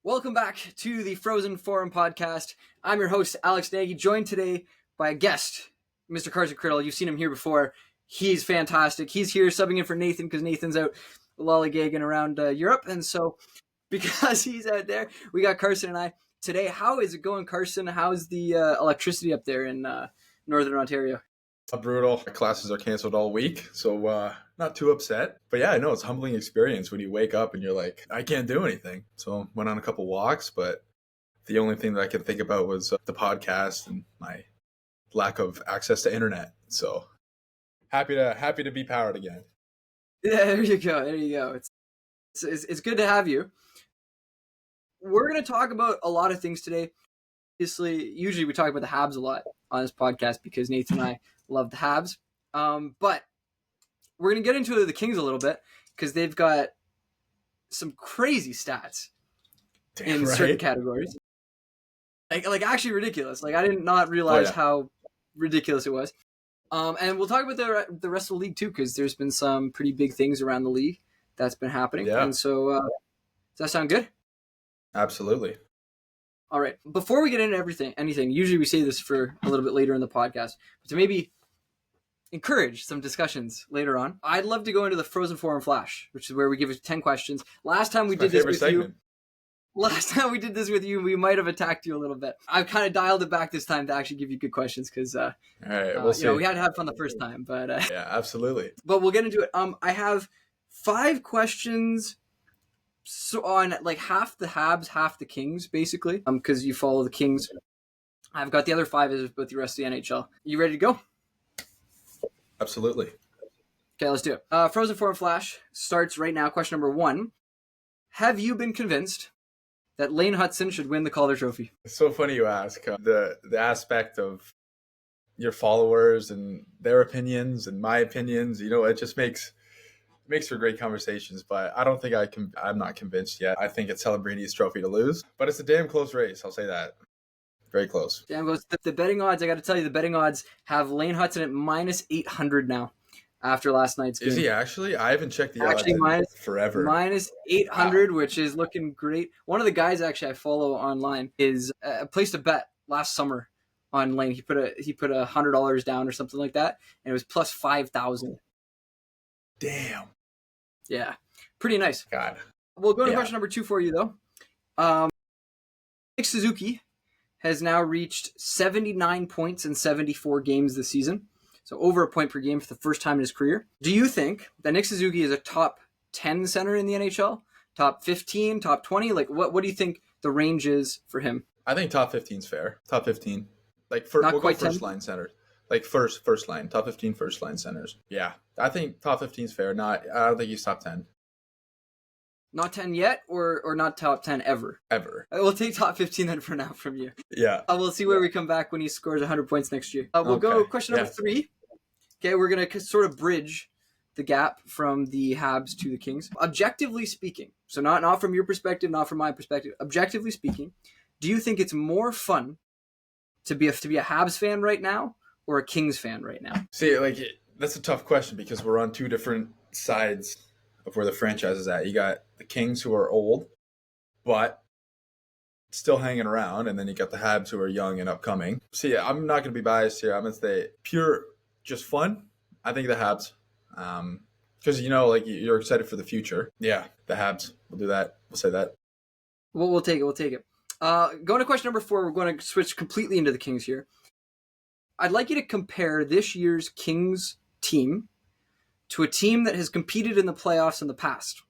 Welcome back to the Frozen Forum podcast. I'm your host, Alex Nagy, joined today by a guest, Mr. Carson Criddle. You've seen him here before. He's fantastic. He's here subbing in for Nathan because Nathan's out lollygagging around Europe. And so because he's out there, we got Carson and I today. How is it going, Carson? How's the electricity up there in Northern Ontario? Brutal. Classes are canceled all week, so not too upset. But yeah, I know it's a humbling experience when you wake up and you're like, I can't do anything. So went on a couple walks, but the only thing that I could think about was the podcast and my lack of access to internet. So happy to be powered again. Yeah, there you go. There you go. It's good to have you. We're going to talk about a lot of things today. Obviously, usually we talk about the Habs a lot on this podcast because Nathan and I love the Habs. But we're going to get into the Kings a little bit because they've got some crazy stats in certain categories. Like actually ridiculous. Like I did not realize how ridiculous it was. And we'll talk about the rest of the league too because there's been some pretty big things around the league that's been happening. Yeah. And so does that sound good? Absolutely. All right. Before we get into anything, usually we say this for a little bit later in the podcast, but to maybe encourage some discussions later on, I'd love to go into the Frozen Forum Flash, which is where we give you 10 questions. Last time we did this with you, we might have attacked you a little bit. I've kind of dialed it back this time to actually give you good questions because all right, we'll see. We had to have fun the first time, but yeah, absolutely. But we'll get into it. I have 5 questions. So on like half the Habs, half the Kings, basically, because you follow the Kings. I've got the other 5 is with the rest of the NHL. You ready to go? Absolutely. Okay, let's do it. Frozen Forum Flash starts right now. Question number 1. Have you been convinced that Lane Hutson should win the Calder Trophy? It's so funny you ask. The aspect of your followers and their opinions and my opinions, it just makes for great conversations, but I don't think I'm not convinced yet. I think it's Celebrini's trophy to lose, but it's a damn close race. I'll say that. Very close. Damn close. The betting odds, I got to tell you, the betting odds have Lane Hutson at minus 800 now after last night's game. Is he actually? I haven't checked the odds in forever. Minus 800, wow. Which is looking great. One of the guys actually I follow online is placed a bet last summer on Lane. He put $100 down or something like that, and it was plus 5,000. Damn. Yeah, pretty nice. God. We'll go to question number 2 for you, though. Nick Suzuki has now reached 79 points in 74 games this season, so over a point per game for the first time in his career. Do you think that Nick Suzuki is a top 10 center in the NHL? Top 15, top 20? Like, what do you think the range is for him? I think top 15 is fair. Top 15. Like, we'll go first line center. Like first line, top 15 first line centers. Yeah, I think top 15 is fair. I don't think he's top 10. Not 10 yet, or not top 10 ever? Ever. We'll take top 15 then for now from you. Yeah. We'll see where we come back when he scores 100 points next year. We'll go question number 3. Okay, we're going to sort of bridge the gap from the Habs to the Kings. Objectively speaking, so not from your perspective, not from my perspective, objectively speaking, do you think it's more fun to be a Habs fan right now or a Kings fan right now? See, that's a tough question because we're on 2 different sides of where the franchise is at. You got the Kings who are old, but still hanging around, and then you got the Habs who are young and upcoming. See, I'm not going to be biased here. I'm going to say pure, just fun. I think the Habs, because you're excited for the future. Yeah, the Habs. We'll do that. We'll say that. We'll take it. Going to question number 4. We're going to switch completely into the Kings here. I'd like you to compare this year's Kings team to a team that has competed in the playoffs in the past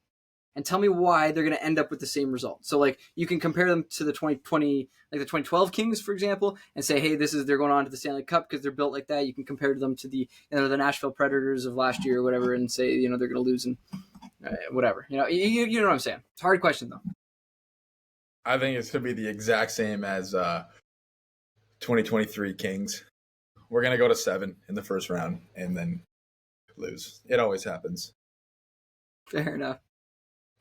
and tell me why they're going to end up with the same result. So you can compare them to the 2020, the 2012 Kings, for example, and say, hey, they're going on to the Stanley Cup because they're built like that. You can compare them to the Nashville Predators of last year or whatever and say, they're going to lose and whatever. You know what I'm saying? It's a hard question though. I think it's going to be the exact same as 2023 Kings. We're going to go to 7 in the first round and then lose. It always happens. Fair enough.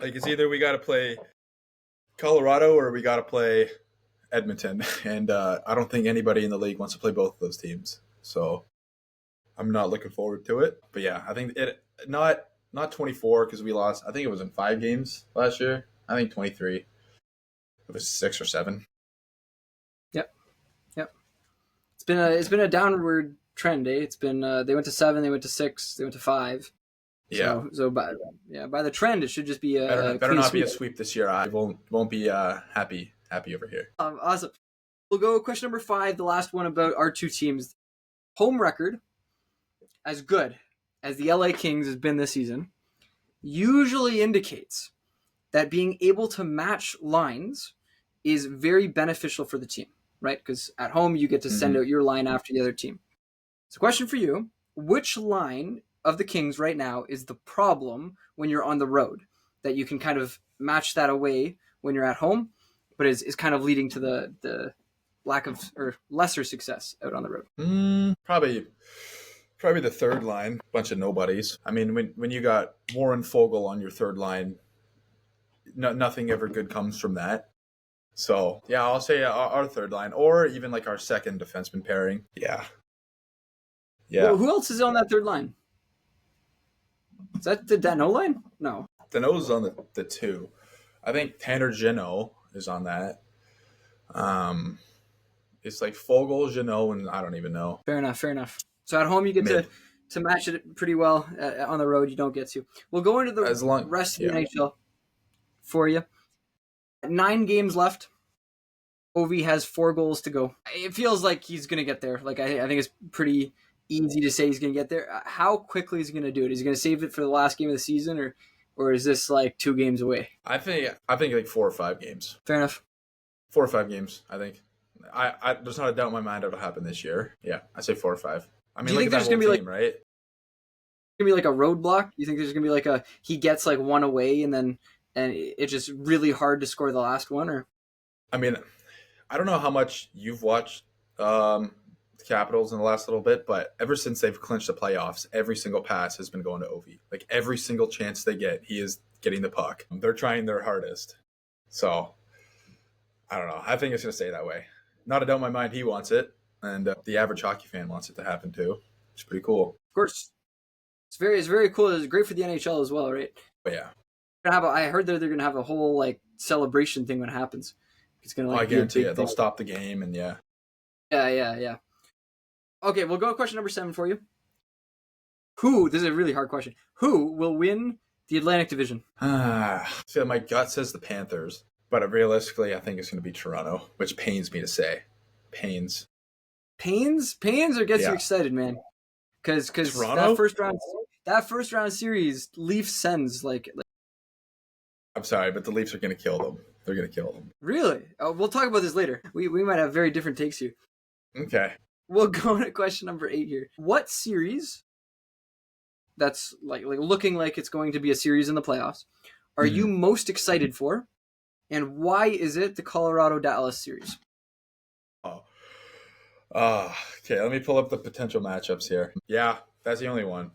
It's either we got to play Colorado or we got to play Edmonton. And I don't think anybody in the league wants to play both of those teams. So I'm not looking forward to it. But yeah, I think not 24 because we lost. I think it was in 5 games last year. I think 23. It was 6 or 7. Yep. It's been a downward trend. It's been they went to 7, they went to 6, they went to 5. Yeah. So by the trend, it should just be Better not be sweep. a sweep this year. I won't be happy over here. Awesome. We'll go question number 5, the last one about our two teams. Home record, as good as the LA Kings has been this season, usually indicates that being able to match lines is very beneficial for the team, right? Because at home, you get to send out your line after the other team. So question for you, which line of the Kings right now is the problem when you're on the road that you can kind of match that away when you're at home, but is kind of leading to the lack of or lesser success out on the road? Probably the third line, bunch of nobodies. I mean, when you got Warren Fogle on your third line, nothing ever good comes from that. So yeah, I'll say our third line, or even like our second defenseman pairing. Yeah. Well, who else is on that third line? Is that the Danault line? No. Danault's on the 2. I think Tanner Jeannot is on that. It's like Fogle, Jeannot, and I don't even know. Fair enough. So at home, you get to match it pretty well. On the road, you don't get to. We'll go into the rest of the NHL for you. 9 games left. Ovi has 4 goals to go. It feels like he's going to get there. Like I think it's pretty easy to say he's going to get there. How quickly is he going to do it? Is he going to save it for the last game of the season, or is this like 2 games away? I think like 4 or 5 games. Fair enough. 4 or 5 games, I think. I there's not a doubt in my mind it'll happen this year. Yeah, I say 4 or 5. I mean, do you think there's going to be team, right? Gonna be like a roadblock? You think there's gonna be like he gets like one away and it's just really hard to score the last one? Or I mean, I don't know how much you've watched the Capitals in the last little bit, but ever since they've clinched the playoffs, every single pass has been going to Ovi. Like every single chance they get, he is getting the puck. They're trying their hardest. So I don't know. I think it's gonna stay that way. Not a doubt in my mind he wants it, and the average hockey fan wants it to happen too. It's pretty cool. Of course. It's very cool. It's great for the NHL as well, right? But yeah. I heard that they're gonna have a whole like celebration thing when it happens. It's gonna like I guarantee it. They'll stop the game and yeah. Yeah. Okay, we'll go to question number 7 for you. This is a really hard question. Who will win the Atlantic Division? So my gut says the Panthers, but realistically, I think it's going to be Toronto, which pains me to say. Pains or gets you excited, man? Because that first round series, Leafs Sens like. I'm sorry, but the Leafs are going to kill them. They're going to kill them. Really? Oh, we'll talk about this later. We might have very different takes here. Okay. We'll go to question number 8 here. What series that's like looking like it's going to be a series in the playoffs are you most excited for, and why is it the Colorado-Dallas series? Okay, let me pull up the potential matchups here. Yeah, that's the only one.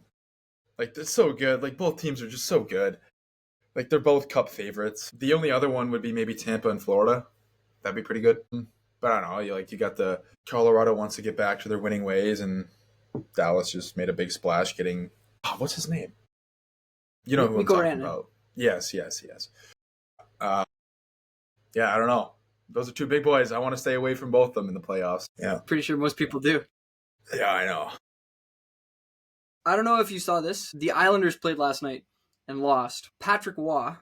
Like, it's so good. Like, both teams are just so good. Like, they're both cup favorites. The only other one would be maybe Tampa and Florida. That'd be pretty good. But I don't know. You got the Colorado wants to get back to their winning ways, and Dallas just made a big splash getting... what's his name? You know who I'm talking about. Yes. Yeah, I don't know. Those are 2 big boys. I want to stay away from both of them in the playoffs. Yeah. Pretty sure most people do. Yeah, I know. I don't know if you saw this. The Islanders played last night and lost. Patrick Waugh,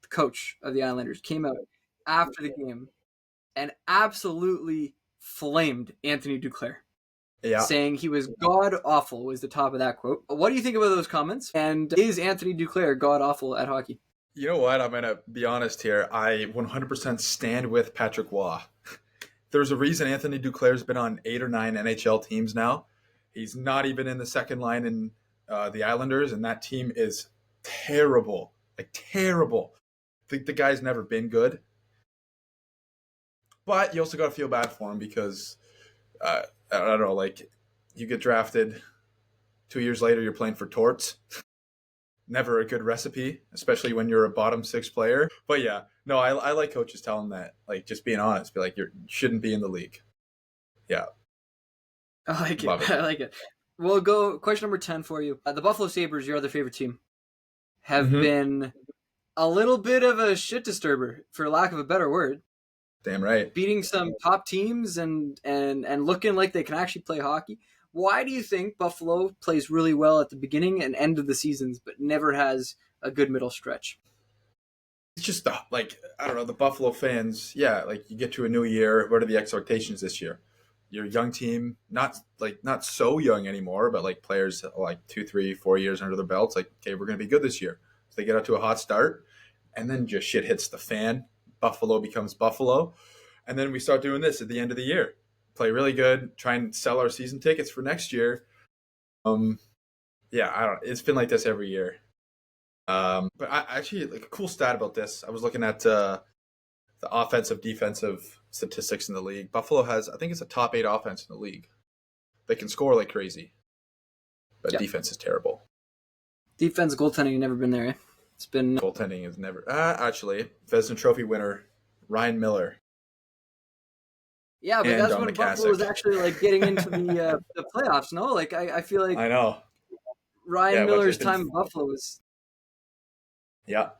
the coach of the Islanders, came out after the game and absolutely flamed Anthony Duclair. Yeah. Saying he was god-awful was the top of that quote. What do you think about those comments? And is Anthony Duclair god-awful at hockey? You know what? I'm going to be honest here. I 100% stand with Patrick Waugh. There's a reason Anthony Duclair's been on 8 or 9 NHL teams now. He's not even in the second line in the Islanders, and that team is terrible. Like, terrible. The guy's never been good. But you also got to feel bad for him because, I don't know, like, you get drafted 2 years later, you're playing for Torts. Never a good recipe, especially when you're a bottom 6 player. But yeah, no, I like coaches telling them that, like, just being honest, be like, you shouldn't be in the league. Yeah. I like it. I like it. We'll go question number 10 for you. The Buffalo Sabres, your other favorite team, have been a little bit of a shit disturber, for lack of a better word. Damn right. beating some top teams and looking like they can actually play hockey. Why do you think Buffalo plays really well at the beginning and end of the seasons, but never has a good middle stretch? It's just like, I don't know, the Buffalo fans. Yeah, like you get to a new year. What are the expectations this year? You're a young team, not so young anymore, but like players like 2, 3, 4 years under their belts. Like, okay, we're going to be good this year. So they get out to a hot start, and then just shit hits the fan. Buffalo becomes Buffalo, and then we start doing this at the end of the year. Play really good, try and sell our season tickets for next year. Yeah, I don't. It's been like this every year. But I actually, like, a cool stat about this. I was looking at the offensive defensive statistics in the league. Buffalo has, I think it's a top 8 offense in the league. They can score like crazy, but defense is terrible. Defense, goaltending, never been there. It's been goaltending is never. Actually, Vezina Trophy winner Ryan Miller. Yeah, but that's when Buffalo was actually like getting into the playoffs. No, like I feel like I know Ryan Miller's time in Buffalo was. Yeah.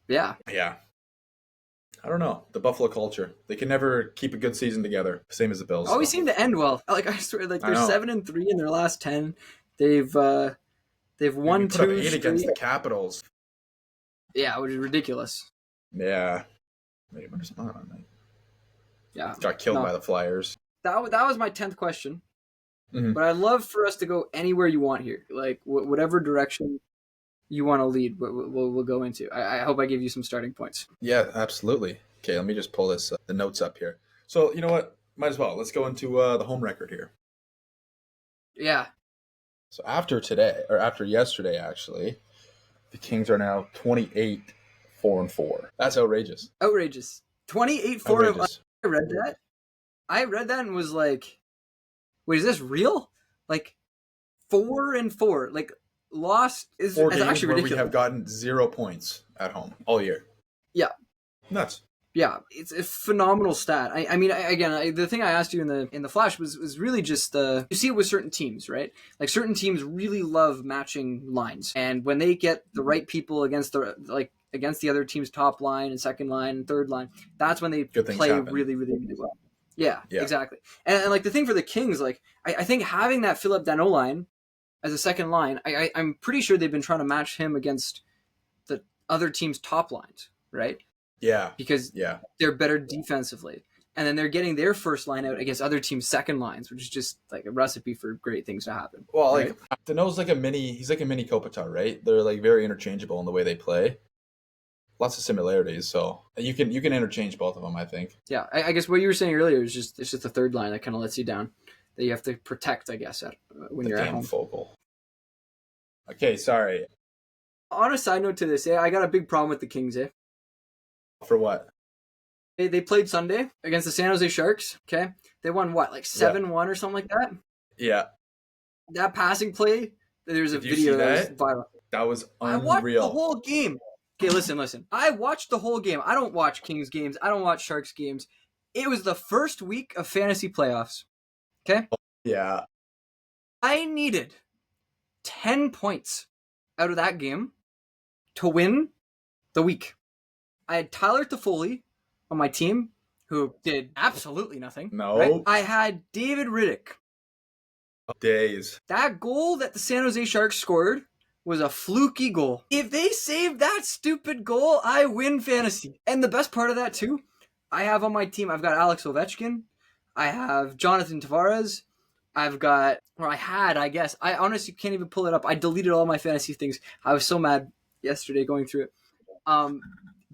I don't know, the Buffalo culture. They can never keep a good season together. Same as the Bills. Always seem to end well. Like I swear, like they're 7-3 in their last 10. They've won 2 8 against the Capitals. Yeah, which is ridiculous. Yeah. Yeah. Got killed by the Flyers. That was my 10th question. Mm-hmm. But I'd love for us to go anywhere you want here. Like whatever direction you want to lead, we'll go into. I hope I give you some starting points. Yeah, absolutely. Okay, let me just pull the notes up here. So, you know what? Might as well. Let's go into the home record here. Yeah. So after yesterday, actually, the Kings are now 28-4-4. That's outrageous. 28-4. I read that. And was like, wait, is this real? Like 4-4. Like lost is actually ridiculous. We have gotten 0 points at home all year. Yeah. Nuts. Yeah, it's a phenomenal stat. I mean, the thing I asked you in the flash was really just you see it with certain teams, right? Like certain teams really love matching lines, and when they get the right people against the other team's top line and second line and third line, that's when they play really, really, really well. Yeah, exactly. And like the thing for the Kings, like I think having that Philip Danault line as a second line, I'm pretty sure they've been trying to match him against the other team's top lines, right? Yeah. Because they're better defensively. And then they're getting their first line out against other teams' second lines, which is just like a recipe for great things to happen. Well, right? Like Danault's he's like a mini Kopitar, right? They're like very interchangeable in the way they play. Lots of similarities, so you can interchange both of them, I think. Yeah, I guess what you were saying earlier is it's just the third line that kind of lets you down, that you have to protect, I guess, when you're at home. Focal. Okay, sorry. On a side note to this, I got a big problem with the Kings, For what? They played Sunday against the San Jose Sharks, okay? They won what, like 7-1 or something like that? Yeah. That passing play, there's a video that was viral. That was unreal. I watched the whole game. Okay, listen. I watched the whole game. I don't watch Kings games. I don't watch Sharks games. It was the first week of fantasy playoffs, okay? Yeah. I needed 10 points out of that game to win the week. I had Tyler Toffoli on my team, who did absolutely nothing. No. Right? I had David Rittich. Days. That goal that the San Jose Sharks scored was a fluky goal. If they save that stupid goal, I win fantasy. And the best part of that, too, I have on my team, I've got Alex Ovechkin. I have Jonathan Tavares. I honestly can't even pull it up. I deleted all my fantasy things. I was so mad yesterday going through it.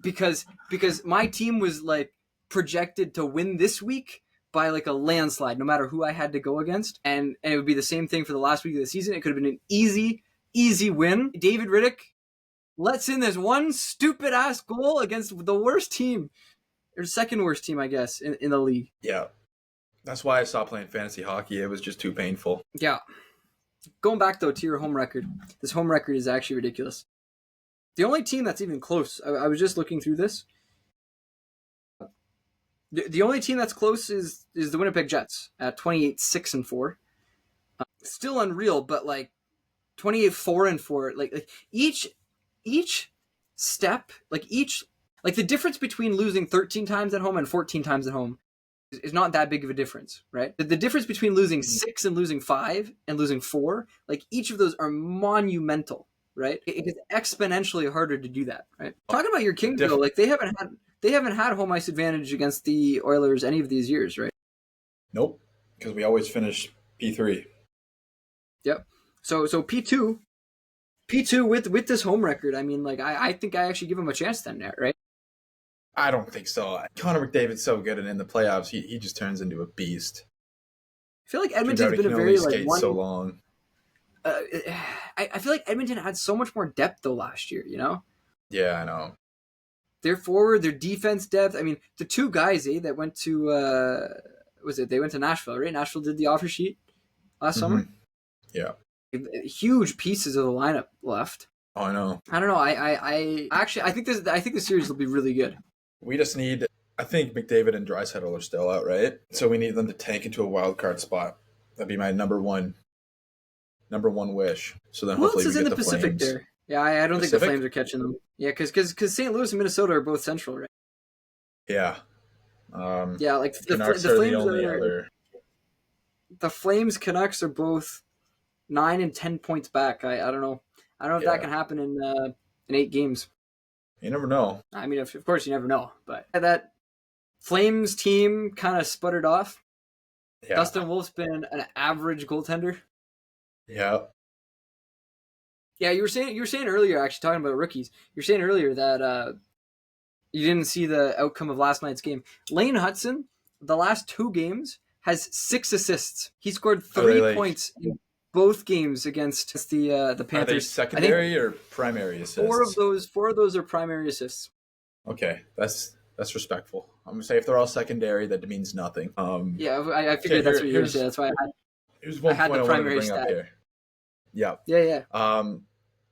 Because my team was like projected to win this week by like a landslide, no matter who I had to go against, and it would be the same thing for the last week of the season. It could have been an easy win. David Rittich lets in this one stupid ass goal against the worst team, or second worst team, I guess, in the league. Yeah, that's why I stopped playing fantasy hockey. It was just too painful. Yeah. Going back though to your home record, this home record is actually ridiculous. The only team that's even close, I was just looking through this. The only team that's close is the Winnipeg Jets at 28-6-4. Still unreal, but like 28-4-4. Like each step, like the difference between losing 13 times at home and 14 times at home is not that big of a difference, right? The difference between losing 6 and losing 5 and losing 4, like each of those are monumental, right? It is exponentially harder to do that, right? Talking about your Kings though, like they haven't had home ice advantage against the Oilers any of these years, right? Nope, because we always finish P3. Yep. So P2 with this home record, I mean, like I think I actually give him a chance then, right? I don't think so. Connor McDavid's so good, and in the playoffs, he just turns into a beast. I feel like Edmonton's been a very like one. So long. I feel like Edmonton had so much more depth though last year. You know. Yeah, I know. Their forward, their defense depth. I mean, the two guys that went to they went to Nashville, right? Nashville did the offer sheet last summer. Yeah. Huge pieces of the lineup left. Oh, I know. I don't know. I think the series will be really good. We just need. I think McDavid and Draisaitl are still out, right? So we need them to tank into a wild card spot. That'd be my number one wish. So then hopefully we get the Pacific Flames. there. Yeah, I don't think the Flames are catching them. Yeah, because St. Louis and Minnesota are both central, right? Yeah. Yeah, like the Canucks Flames are the only other. The Flames Canucks are both 9 and 10 points back. I don't know. I don't know if that can happen in 8 games. You never know. I mean, of course, you never know. But that Flames team kind of sputtered off. Yeah. Dustin Wolf's been an average goaltender. Yeah. Yeah, you were saying earlier, actually talking about rookies. You were saying earlier that you didn't see the outcome of last night's game. Lane Hudson, the last 2 games, has 6 assists. He scored 3 points in both games against the Panthers. Are they secondary or primary assists? 4 of those are primary assists. Okay, that's respectful. I'm gonna say if they're all secondary, that means nothing. Yeah, I figured that's what you were saying. That's why I had the primary stat. Up here. Yeah. Yeah.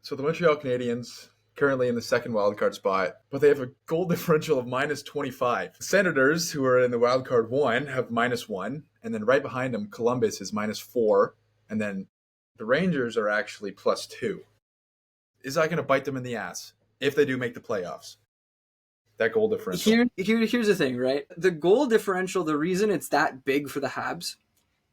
So the Montreal Canadiens currently in the second wildcard spot, but they have a goal differential of -25. The Senators, who are in the wildcard 1, have -1, and then right behind them, Columbus is -4, and then the Rangers are actually +2. Is that going to bite them in the ass if they do make the playoffs? That goal differential. Here's the thing, right? The goal differential, the reason it's that big for the Habs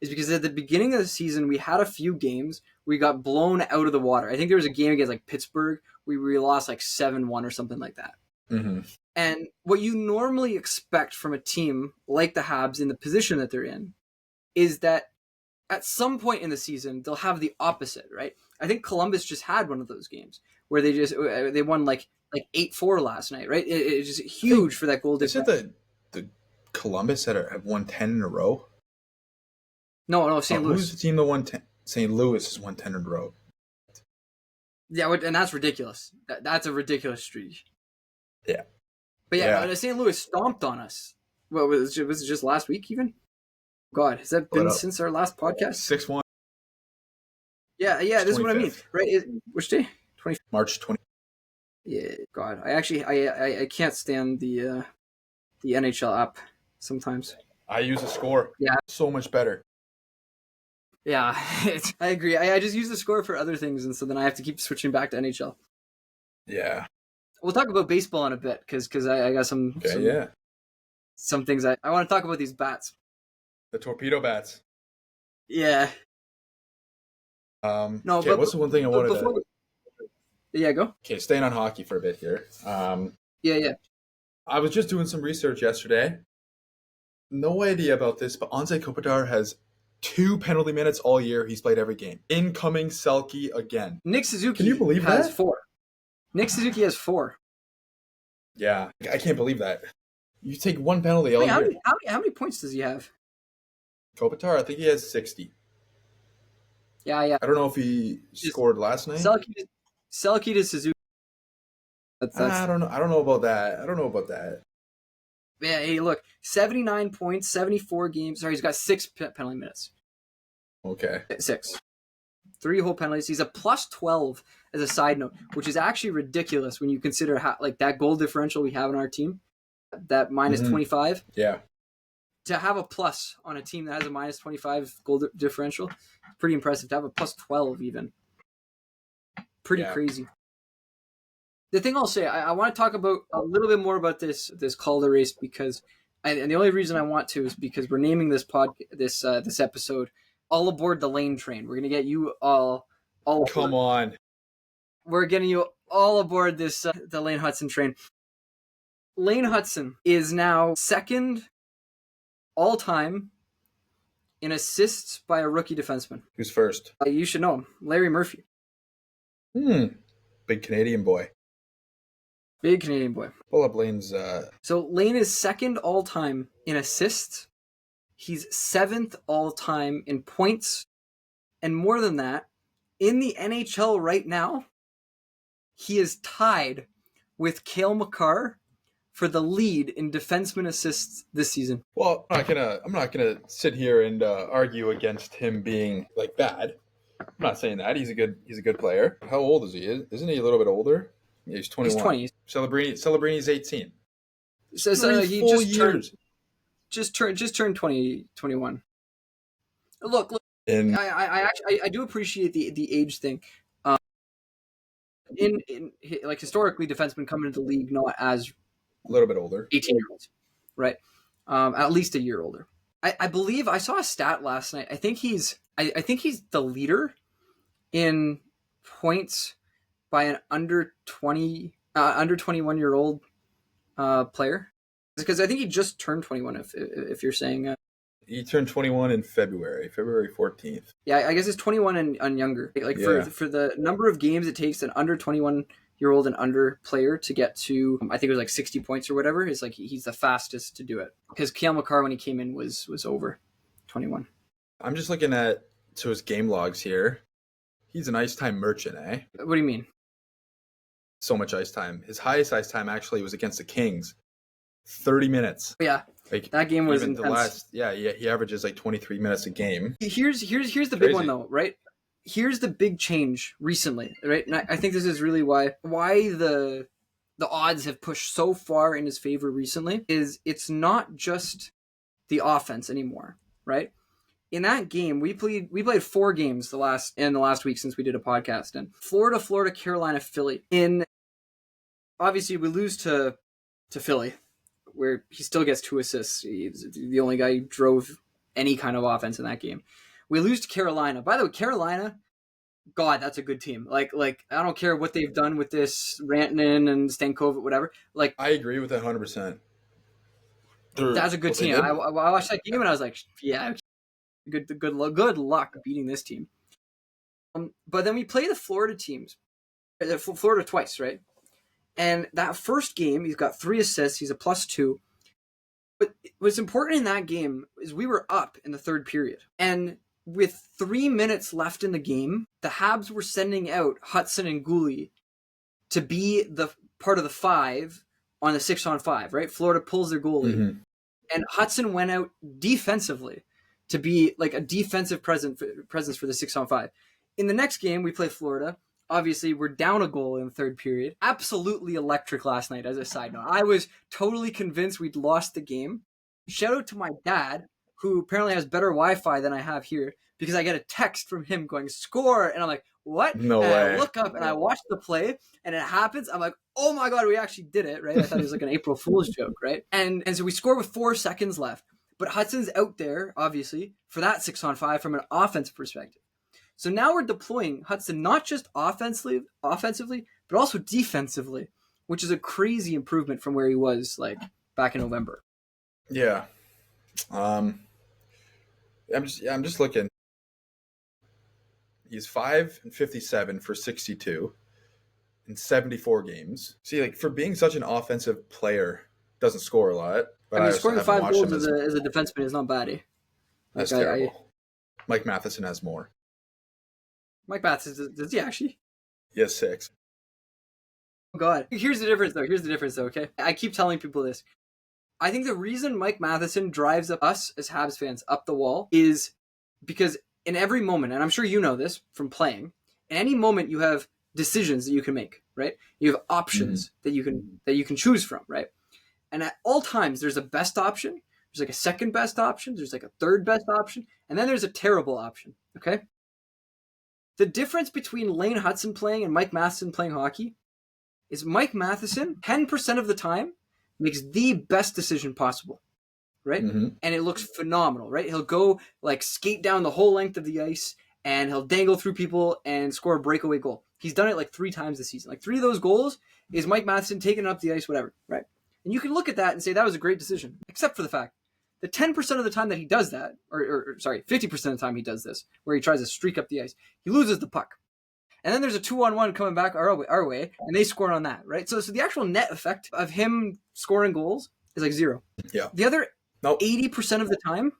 is because at the beginning of the season, we had a few games we got blown out of the water. I think there was a game against like Pittsburgh where we lost like 7-1 or something like that. Mm-hmm. And what you normally expect from a team like the Habs in the position that they're in is that at some point in the season, they'll have the opposite, right? I think Columbus just had one of those games where they won like 8-4 last night, right? It's just huge for that goal difference. Is it the Columbus that have won 10 in a row? No, St. Louis. Who's the team that won 10? St. Louis has won 10 in a row. Yeah, and that's ridiculous. That's a ridiculous streak. Yeah. But St. Louis stomped on us. What was it just last week even? God, has that been since our last podcast? 6-1. Yeah, this is what I mean. Right? Which day? March 20. Yeah, God. I can't stand the NHL app sometimes. I use a score. Yeah. So much better. Yeah, I agree. I just use the score for other things, and so then I have to keep switching back to NHL. Yeah. We'll talk about baseball in a bit, because I got some things I want to talk about these bats. The torpedo bats. Yeah. No, but what's the one thing I wanted to... Yeah, go. Okay, staying on hockey for a bit here. Yeah. I was just doing some research yesterday. No idea about this, but Anze Kopitar has 2 penalty minutes all year. He's played every game. Incoming Selke again. Nick Suzuki Can you believe has that? 4. Nick Suzuki has 4. Yeah, I can't believe that. You take 1 penalty all year. How many points does he have? Kopitar, I think he has 60. Yeah. I don't know if he scored last night. Selke to Suzuki. I don't know. I don't know about that. Yeah, hey, look, 79 points, 74 games. Sorry, he's got 6 penalty minutes. Okay. 6. 3 whole penalties. He's a +12 as a side note, which is actually ridiculous when you consider how that goal differential we have in our team, that -25. Yeah. To have a plus on a team that has a -25 goal differential, pretty impressive. To have a +12 even. Pretty crazy. The thing I'll say, I want to talk about a little bit more about this Calder race, because And the only reason I want to is because we're naming this this episode "All Aboard the Lane Train." We're gonna get you all aboard. Come on. We're getting you all aboard this the Lane Hutson train. Lane Hutson is now second all time in assists by a rookie defenseman. Who's first? You should know him, Larry Murphy. Big Canadian boy. Big Canadian boy. Pull up Lane's. So Lane is second all time in assists. He's seventh all time in points. And more than that, in the NHL right now, he is tied with Cale Makar for the lead in defenseman assists this season. Well, I'm not gonna sit here and argue against him being like bad. I'm not saying that he's a good player. How old is he? Isn't he a little bit older? Yeah, he's 21. He's 20. Celebrini 18. So he full just years. turned 21. Look. And I do appreciate the age thing. In like historically, defensemen come into the league not as a little bit older, 18-year-olds, right? At least a year older. I believe I saw a stat last night. I think he's the leader in points by an under 21-year-old player, because I think he just turned 21. If you're saying. He turned 21 in February 14th. Yeah, I guess it's 21 and younger. For the number of games it takes an under 21-year-old and under player to get to, I think it was like 60 points or whatever, is like he's the fastest to do it. Because Cale Makar, when he came in, was over 21. I'm just looking at his game logs here. He's an ice time merchant, eh? What do you mean? So much ice time. His highest ice time actually was against the Kings. 30 minutes. Yeah. Like, that game was even intense. He averages like 23 minutes a game. Here's the big one though, right? Here's the big change recently, right? And I think this is really why the odds have pushed so far in his favor recently. Is it's not just the offense anymore, right? In that game, we played 4 games in the last week since we did a podcast. And Florida, Carolina, Philly. Obviously we lose to Philly, where he still gets 2 assists. He's the only guy who drove any kind of offense in that game. We lose to Carolina. By the way, Carolina, God, that's a good team. Like I don't care what they've done with this Rantanen and Stankovic, whatever. Like, I agree with that 100%. That's a good team. I watched that game and I was like, yeah, good luck beating this team. But then we play the Florida teams, Florida twice, right? And that first game, he's got 3 assists. He's a +2. But what's important in that game is we were up in the third period. And with 3 minutes left in the game, the Habs were sending out Hutson and Gouli to be the part of the 5 on the 6-on-5, right? Florida pulls their goalie. Mm-hmm. And Hutson went out defensively to be like a defensive presence for the 6-on-5. In the next game, we play Florida. Obviously, we're down a goal in the third period. Absolutely electric last night, as a side note. I was totally convinced we'd lost the game. Shout out to my dad, who apparently has better Wi-Fi than I have here, because I get a text from him going, "Score!" And I'm like, what? No and way. I look up and I watch the play, and it happens. I'm like, oh my God, we actually did it, right? I thought it was like an April Fool's joke, right? And so we score with 4 seconds left. But Hudson's out there, obviously, for that 6-on-5 from an offensive perspective. So now we're deploying Hutson not just offensively, but also defensively, which is a crazy improvement from where he was like back in November. Yeah. I'm just looking. He's 5-57 for 62 in 74 games. See, like, for being such an offensive player, doesn't score a lot. But I mean, scoring 5 goals as a defenseman is not bad. That's terrible. Mike Matheson has more. Mike Matheson, does he actually? He has 6. Oh, God. Here's the difference, though, okay? I keep telling people this. I think the reason Mike Matheson drives us as Habs fans up the wall is because in every moment, and I'm sure you know this from playing, in any moment you have decisions that you can make, right? You have options that you can choose from, right? And at all times, there's a best option, there's like a second best option, there's like a third best option, and then there's a terrible option, okay? The difference between Lane Hutson playing and Mike Matheson playing hockey is Mike Matheson, 10% of the time, makes the best decision possible. right? Mm-hmm. And it looks phenomenal, right? He'll go like skate down the whole length of the ice and he'll dangle through people and score a breakaway goal. He's done it like 3 times this season. Like 3 of those goals is Mike Matheson taking up the ice, whatever, right? And you can look at that and say that was a great decision, except for the fact that 10% of the time that he does that, or sorry, 50% of the time he does this, where he tries to streak up the ice, he loses the puck. And then there's a 2-on-1 coming back our way, and they score on that, right? So the actual net effect of him scoring goals is like 0. Yeah. The other Nope. 80% of the time,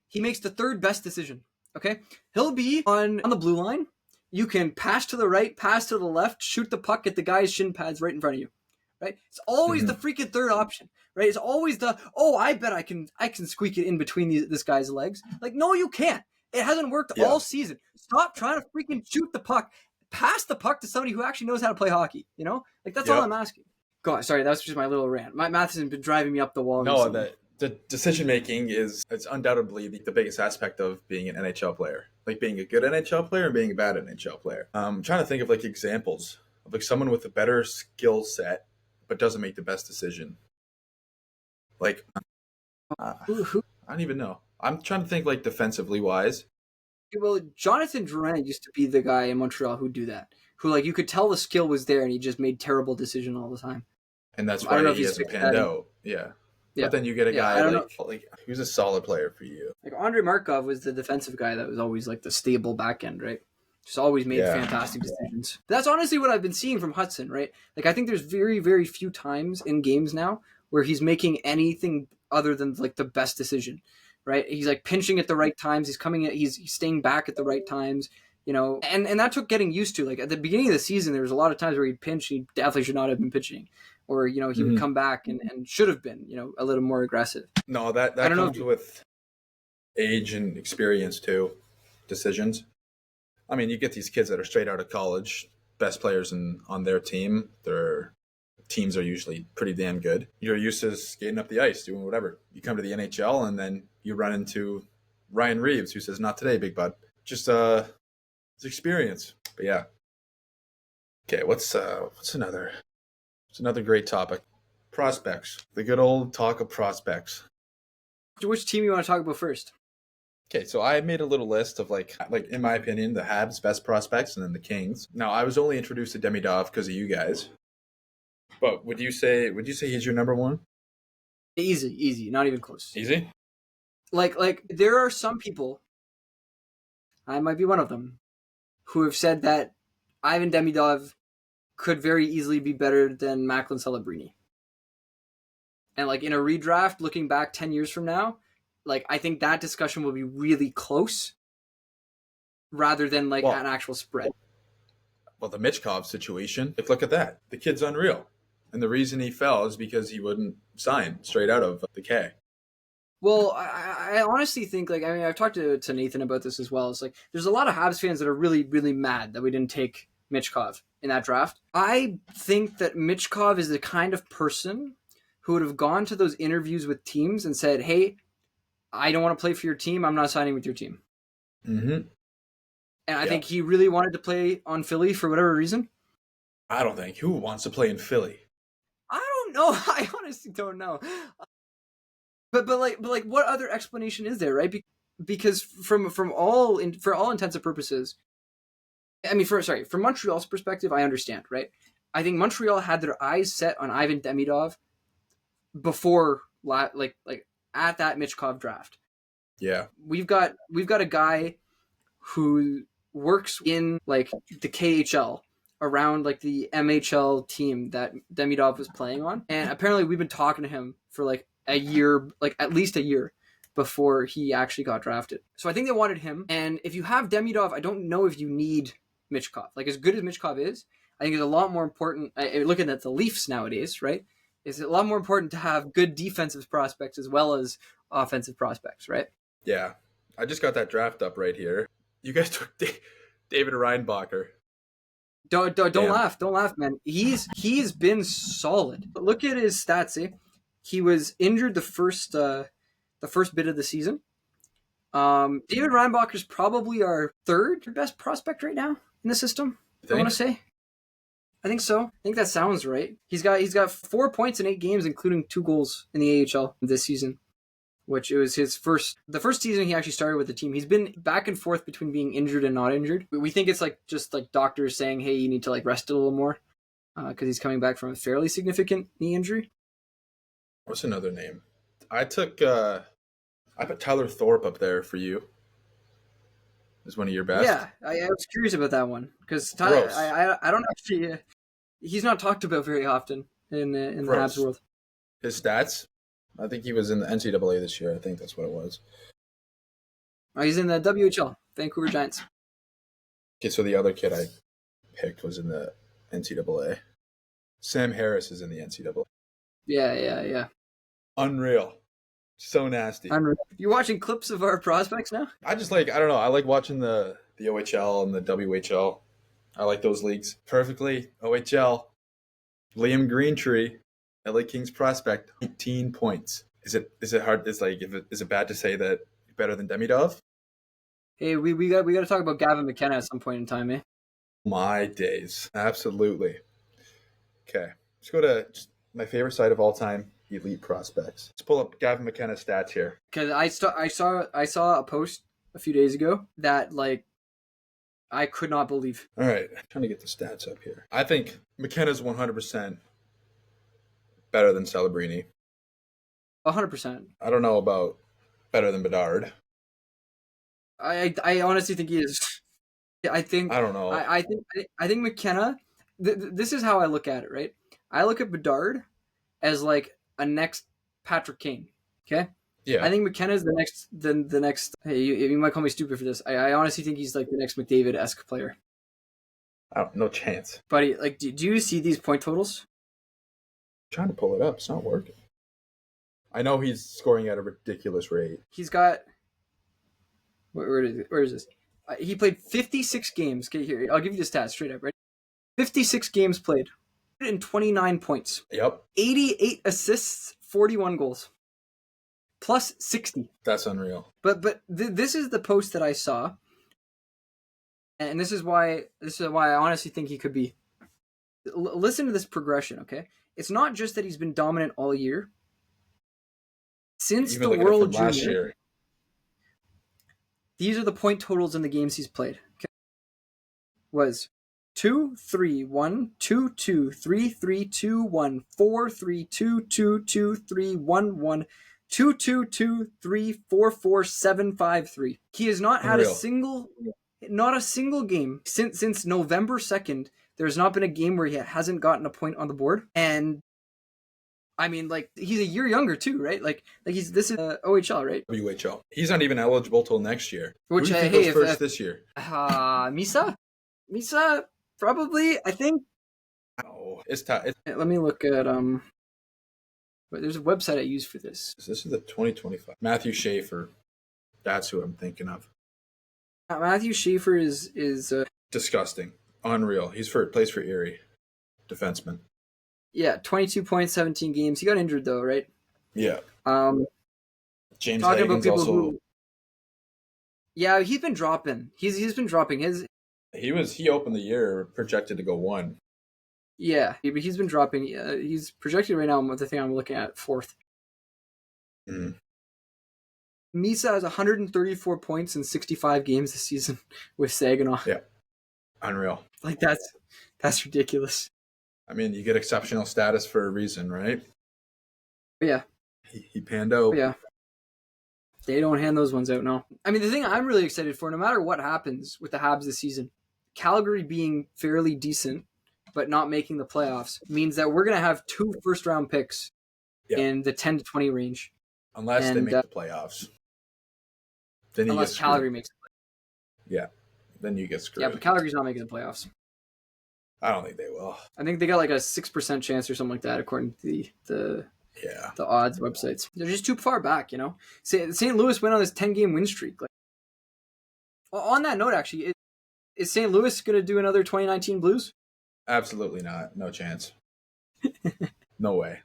he makes the third best decision, okay? He'll be on the blue line. You can pass to the right, pass to the left, shoot the puck at the guy's shin pads right in front of you, right? It's always the freaking third option, right? It's always I bet I can squeak it in between this guy's legs. Like, no, you can't. It hasn't worked all season. Stop trying to freaking shoot the puck. Pass the puck to somebody who actually knows how to play hockey, you know? Like, that's all I'm asking. God, sorry, that was just my little rant. My math has been driving me up the wall. No, the decision-making it's undoubtedly the biggest aspect of being an NHL player. Like, being a good NHL player and being a bad NHL player. I'm trying to think of, like, examples of, like, someone with a better skill set but doesn't make the best decision. Like, I don't even know. I'm trying to think, like, defensively wise. Well, Jonathan Drouin used to be the guy in Montreal who'd do that. Who, like, you could tell the skill was there and he just made terrible decisions all the time. And that's why he hasn't panned out. Yeah. But then you get a guy like who's a solid player for you. Like, Andrei Markov was the defensive guy that was always, like, the stable back end, right? Just always made fantastic decisions. But that's honestly what I've been seeing from Hudson, right? Like, I think there's very, very few times in games now where he's making anything other than, like, the best decision. Right, he's like pinching at the right times. He's staying back at the right times. You know, and that took getting used to. Like at the beginning of the season, there was a lot of times where he'd pinch. He definitely should not have been pitching, or you know, he would come back and should have been, you know, a little more aggressive. No, that comes with age and experience too. Decisions. I mean, you get these kids that are straight out of college, best players on their team. Their teams are usually pretty damn good. You're used to skating up the ice, doing whatever. You come to the NHL and then you run into Ryan Reeves, who says, "Not today, big bud." Just it's experience. But yeah. Okay, what's another great topic? Prospects. The good old talk of prospects. Which team you want to talk about first? Okay, so I made a little list of like in my opinion, the Habs' best prospects and then the Kings. Now, I was only introduced to Demidov because of you guys. But would you say he's your number one? Easy, not even close. Easy? Like there are some people, I might be one of them, who have said that Ivan Demidov could very easily be better than Macklin Celebrini. And like in a redraft, looking back 10 years from now, like I think that discussion will be really close rather than like an actual spread. Well, the Michkov situation, like look at that. The kid's unreal. And the reason he fell is because he wouldn't sign straight out of the K. Well, I honestly think, like, I mean, I've talked to Nathan about this as well. It's like, there's a lot of Habs fans that are really, really mad that we didn't take Michkov in that draft. I think that Michkov is the kind of person who would have gone to those interviews with teams and said, "Hey, I don't want to play for your team. I'm not signing with your team." Mm-hmm. And I think he really wanted to play on Philly for whatever reason. I don't think. Who wants to play in Philly? I don't know. I honestly don't know. But like, what other explanation is there, right? Because for all intents and purposes, I mean, from Montreal's perspective, I understand, right? I think Montreal had their eyes set on Ivan Demidov before, like at that Michkov draft. Yeah, we've got a guy who works in like the KHL around like the MHL team that Demidov was playing on, and apparently we've been talking to him for like a year, like at least a year before he actually got drafted. So I think they wanted him. And if you have Demidov, I don't know if you need Michkov. Like as good as Michkov is, I think it's a lot more important. Looking at the Leafs nowadays, right? It's a lot more important to have good defensive prospects as well as offensive prospects, right? Yeah. I just got that draft up right here. You guys took David Reinbacher. Don't laugh, man. He's been solid. But look at his stats, eh? He was injured the first bit of the season. David Reinbacher is probably our third best prospect right now in the system. I want to say. I think so. I think that sounds right. He's got 4 points in 8 games, including 2 goals in the AHL this season. which it was the first season he actually started with the team. He's been back and forth between being injured and not injured. We think it's like just like doctors saying, hey, you need to like rest it a little more because he's coming back from a fairly significant knee injury. What's another name? I put Tyler Thorpe up there for you. Is one of your best. Yeah, I was curious about that one because Tyler, I don't actually. He's not talked about very often in the Habs world. His stats, I think he was in the NCAA this year. I think that's what it was. He's in the WHL, Vancouver Giants. Okay, so the other kid I picked was in the NCAA. Sam Harris is in the NCAA. Yeah. Unreal. So nasty. Unreal. You're watching clips of our prospects now? I don't know. I like watching the OHL and the WHL. I like those leagues. Perfectly. OHL. Liam Greentree, LA Kings prospect, 18 points. Is it hard? Is it bad to say that you're better than Demidov? Hey, we got to talk about Gavin McKenna at some point in time, eh? My days. Absolutely. Okay. Let's go to my favorite site of all time, Elite Prospects. Let's pull up Gavin McKenna's stats here. Because I saw a post a few days ago that like I could not believe. All right, I'm trying to get the stats up here. I think McKenna's 100% better than Celebrini. 100%. I don't know about better than Bedard. I honestly think he is. I don't know. I think McKenna. This is how I look at it, right? I look at Bedard as like a next Patrick Kane. Okay. Yeah. I think McKenna is the next. Hey, you might call me stupid for this. I honestly think he's like the next McDavid-esque player. No chance. Buddy, like, do you see these point totals? I'm trying to pull it up. It's not working. I know he's scoring at a ridiculous rate. He's got. Where is this? He played 56 games. Okay, here, I'll give you the stats straight up, right? 56 games played, 129 points. Yep. 88 assists, 41 goals. Plus 60. That's unreal. But this is the post that I saw, and this is why I honestly think he could be. Listen to this progression, okay? It's not just that he's been dominant all year. Since the World Junior, last year, these are the point totals in the games he's played. Okay? Was 2-3-1, 2-2, 3-3, 2-1, 4-3, 2-2, 2-3, 1-1, 2-2-2, 3, 4-4, 7-5-3. He has not had not a single game since November 2nd. There's not been a game where he hasn't gotten a point on the board. And I mean, like, he's a year younger too, right? Like this is OHL, right? WHL. He's not even eligible till next year. Which Who do you think goes first this year? Misa, probably. I think. Oh, it's tough. Let me look at There's a website I use for this. This is the 2025. Matthew Schaefer. That's who I'm thinking of. Matthew Schaefer is disgusting, unreal. Plays for Erie, defenseman. Yeah, 22 points, 17 games. He got injured though, right? Yeah. James talking Hagen's about people also. Yeah, he's been dropping. He's been dropping his. He opened the year projected to go 1. Yeah, but he's been dropping. He's projected right now. The thing I'm looking at, 4th. Mm. Misa has 134 points in 65 games this season with Saginaw. Yeah, unreal. Like that's ridiculous. I mean, you get exceptional status for a reason, right? Yeah. He panned out. Yeah. They don't hand those ones out, no. I mean, the thing I'm really excited for, no matter what happens with the Habs this season, Calgary being fairly decent but not making the playoffs means that we're going to have 2 first-round picks in the 10 to 20 range. Unless they make the playoffs. Then unless Calgary makes the playoffs. Yeah. Then you get screwed. Yeah, but Calgary's not making the playoffs. I don't think they will. I think they got like a 6% chance or something like that, according to the odds websites. They're just too far back, you know. St. Louis went on this 10-game win streak. Like, on that note, actually, is St. Louis going to do another 2019 Blues? Absolutely not. No chance. No way.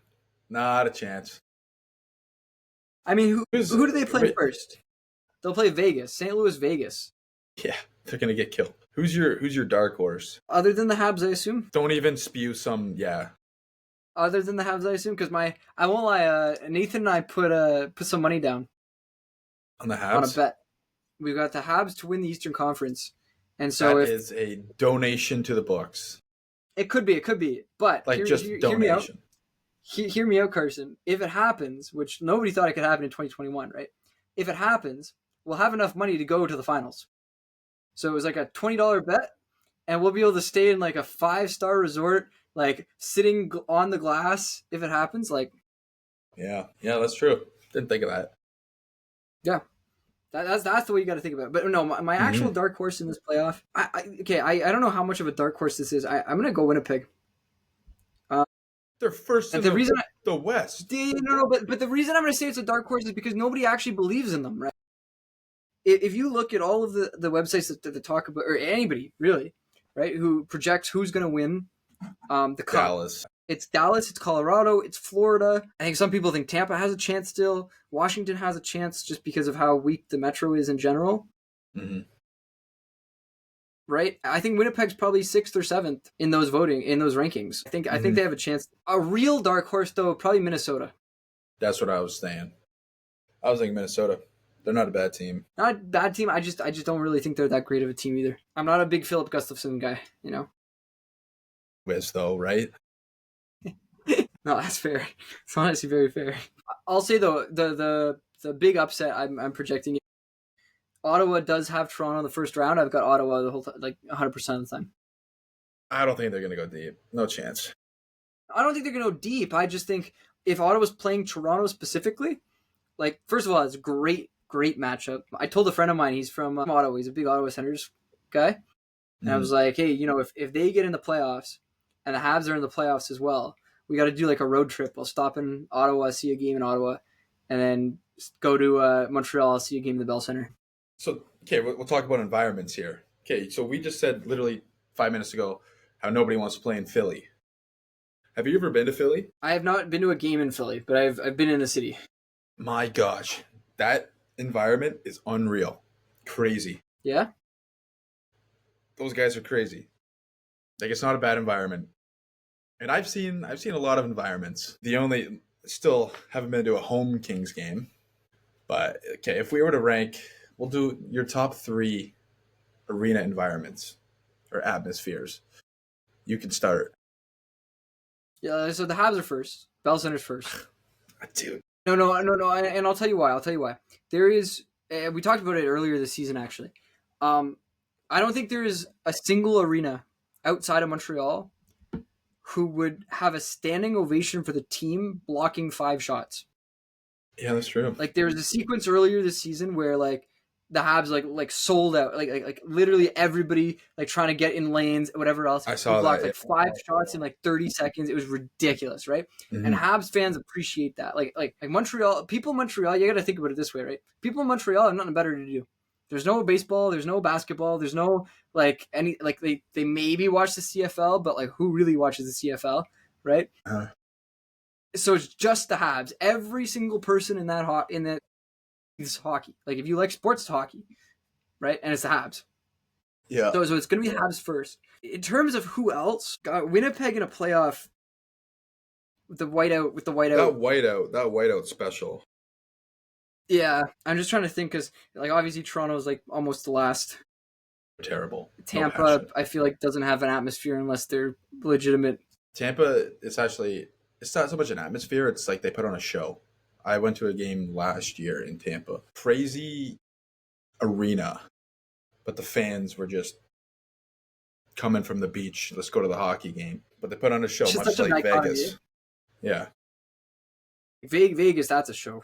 Not a chance. I mean, who do they play first? They'll play Vegas, St. Louis, Vegas. Yeah, they're gonna get killed. Who's your dark horse? Other than the Habs, I assume. Don't even spew some. Yeah. Other than the Habs, I assume, because I won't lie. Nathan and I put some money down On the on a Habs? bet. We've got the Habs to win the Eastern Conference, and so That if is a donation to the books. it could be. But Like just hear me out. donation. Hear me out, Carson. If it happens, which nobody thought it could happen in 2021, right? If it happens, we'll have enough money to go to the finals. So it was like a $20 bet, and we'll be able to stay in like a 5-star resort, like sitting on the glass. If it happens, like Yeah, that's true. Didn't think of that. yeah, that's the way you got to think about it. But no, my actual dark horse in this playoff. I don't know how much of a dark horse this is. I'm gonna go Winnipeg. They're first in And the reason the West. but the reason I'm gonna say it's a dark horse is because nobody actually believes in them, right? If you look at all of the websites that talk about, or anybody really, right, who projects who's gonna win the cup. Dallas. It's Dallas, it's Colorado, it's Florida. I think some people think Tampa has a chance still. Washington has a chance just because of how weak the Metro is in general. Mm-hmm. Right? I think Winnipeg's probably 6th or 7th in those rankings. I think they have a chance. A real dark horse though, probably Minnesota. That's what I was saying. I was thinking Minnesota. They're not a bad team. Not a bad team. I just don't really think they're that great of a team either. I'm not a big Philip Gustafson guy, you know. Wiz though, right? No, that's fair. It's honestly very fair. I'll say though, the big upset I'm projecting. Ottawa does have Toronto in the first round. I've got Ottawa the whole time, like 100% of the time. I don't think they're going to go deep. No chance. I don't think they're going to go deep. I just think if Ottawa's playing Toronto specifically, like, first of all, it's a great matchup. I told a friend of mine, he's from Ottawa. He's a big Ottawa Senators guy. And I was like, hey, you know, if they get in the playoffs and the Habs are in the playoffs as well, we got to do like a road trip. I'll stop in Ottawa, see a game in Ottawa, and then go to Montreal, see a game in the Bell Center. So, okay, we'll talk about environments here. Okay, so we just said literally 5 minutes ago how nobody wants to play in Philly. Have you ever been to Philly? I have not been to a game in Philly, but I've been in the city. My gosh, that environment is unreal. Crazy. Yeah? Those guys are crazy. Like, it's not a bad environment. And I've seen a lot of environments. Still haven't been to a home Kings game. But okay, if we were to rank, we'll do your top 3 arena environments or atmospheres. You can start. Yeah, so the Habs are first. Bell Center's first. Dude. No, and I'll tell you why. There is, we talked about it earlier this season, actually. I don't think there is a single arena outside of Montreal who would have a standing ovation for the team blocking 5 shots. Yeah, that's true. Like, there was a sequence earlier this season where, like, the Habs like sold out, like literally everybody like trying to get in lanes, whatever else. I saw blocked that. like 5 shots in like 30 seconds. It was ridiculous, right? Mm-hmm. And Habs fans appreciate that. Like Montreal, people in Montreal, you got to think about it this way, right? People in Montreal have nothing better to do. There's no baseball, there's no basketball, there's no like any like they maybe watch the CFL, but like who really watches the CFL, right? So it's just the Habs. Every single person in that is hockey. Like if you like sports, it's hockey, right? And it's the Habs. Yeah. So it's going to be Habs first. In terms of who else, got Winnipeg in a playoff with the whiteout. That whiteout special. Yeah, I'm just trying to think because like obviously Toronto's like almost the last. Terrible. Tampa, No, I feel like doesn't have an atmosphere unless they're legitimate. Tampa, it's not so much an atmosphere. It's like they put on a show. I went to a game last year in Tampa. Crazy arena, but the fans were just coming from the beach. Let's go to the hockey game. But they put on a show, much like Vegas. Yeah. Vegas, that's a show.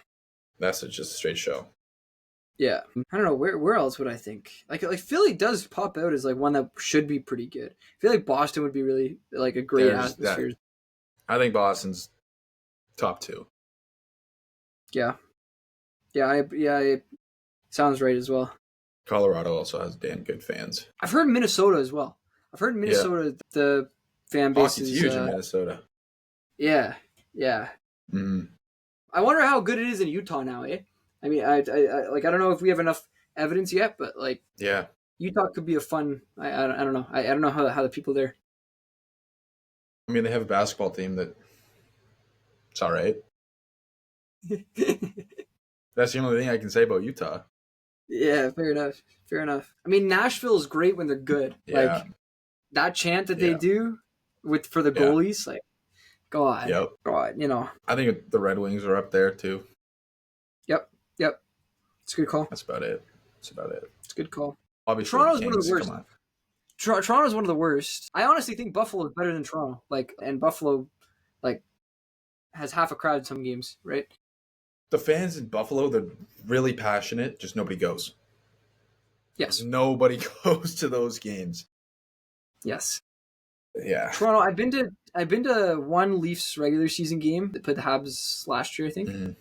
That's just a straight show. Yeah, I don't know where else would I think like Philly does pop out as like one that should be pretty good. I feel like Boston would be really like a great atmosphere. I think Boston's top 2. Yeah, it sounds right as well. Colorado also has damn good fans. I've heard Minnesota as well. I've heard Minnesota the fan base is huge in Minnesota. Yeah. Mm-hmm. I wonder how good it is in Utah now, eh? I mean, I don't know if we have enough evidence yet, but like, yeah, Utah could be a fun. I don't know. I don't know how the people there. I mean, they have a basketball team that it's all right. That's the only thing I can say about Utah. Yeah, fair enough. Fair enough. I mean, Nashville is great when they're good. Yeah. Like that chant that they do for the Yeah. goalies, like God, Yep. God, you know. I think the Red Wings are up there too. Yep. It's a good call. That's about it. It's a good call. Obviously, Toronto's the one of the Kings, worst. come on. Toronto's one of the worst. I honestly think Buffalo is better than Toronto. And Buffalo, has half a crowd in some games, right? The fans in Buffalo, they're really passionate. Just nobody goes. Yes. Nobody goes to those games. Yes. Yeah. Toronto. I've been to one Leafs regular season game. They played the Habs last year, I think,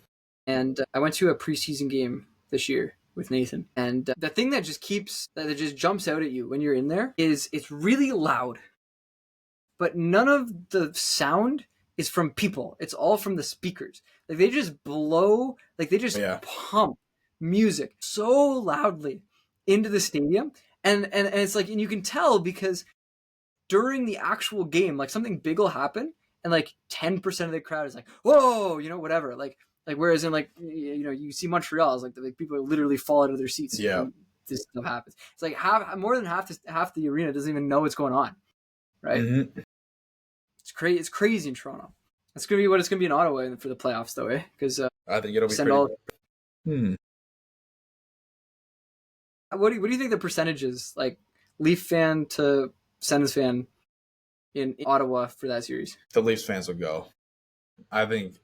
and I went to a preseason game this year with Nathan. And the thing that just jumps out at you when you're in there is it's really loud, but none of the sound is from people. It's all from the speakers. Like they just blow, like they just pump music so loudly into the stadium. And it's like, and you can tell because during the actual game, like something big will happen and like 10% of the crowd is like, whoa, whatever. Like whereas in you see Montreal is like people literally fall out of their seats. Yeah. This stuff happens. It's like more than half the arena doesn't even know what's going on. Right. Mm-hmm. It's crazy in Toronto. That's gonna be what it's gonna be in Ottawa for the playoffs, though, eh? Because I think it'll be send pretty. What do you think the percentage is, like Leaf fan to Sens fan in Ottawa for that series? The Leafs fans will go. I think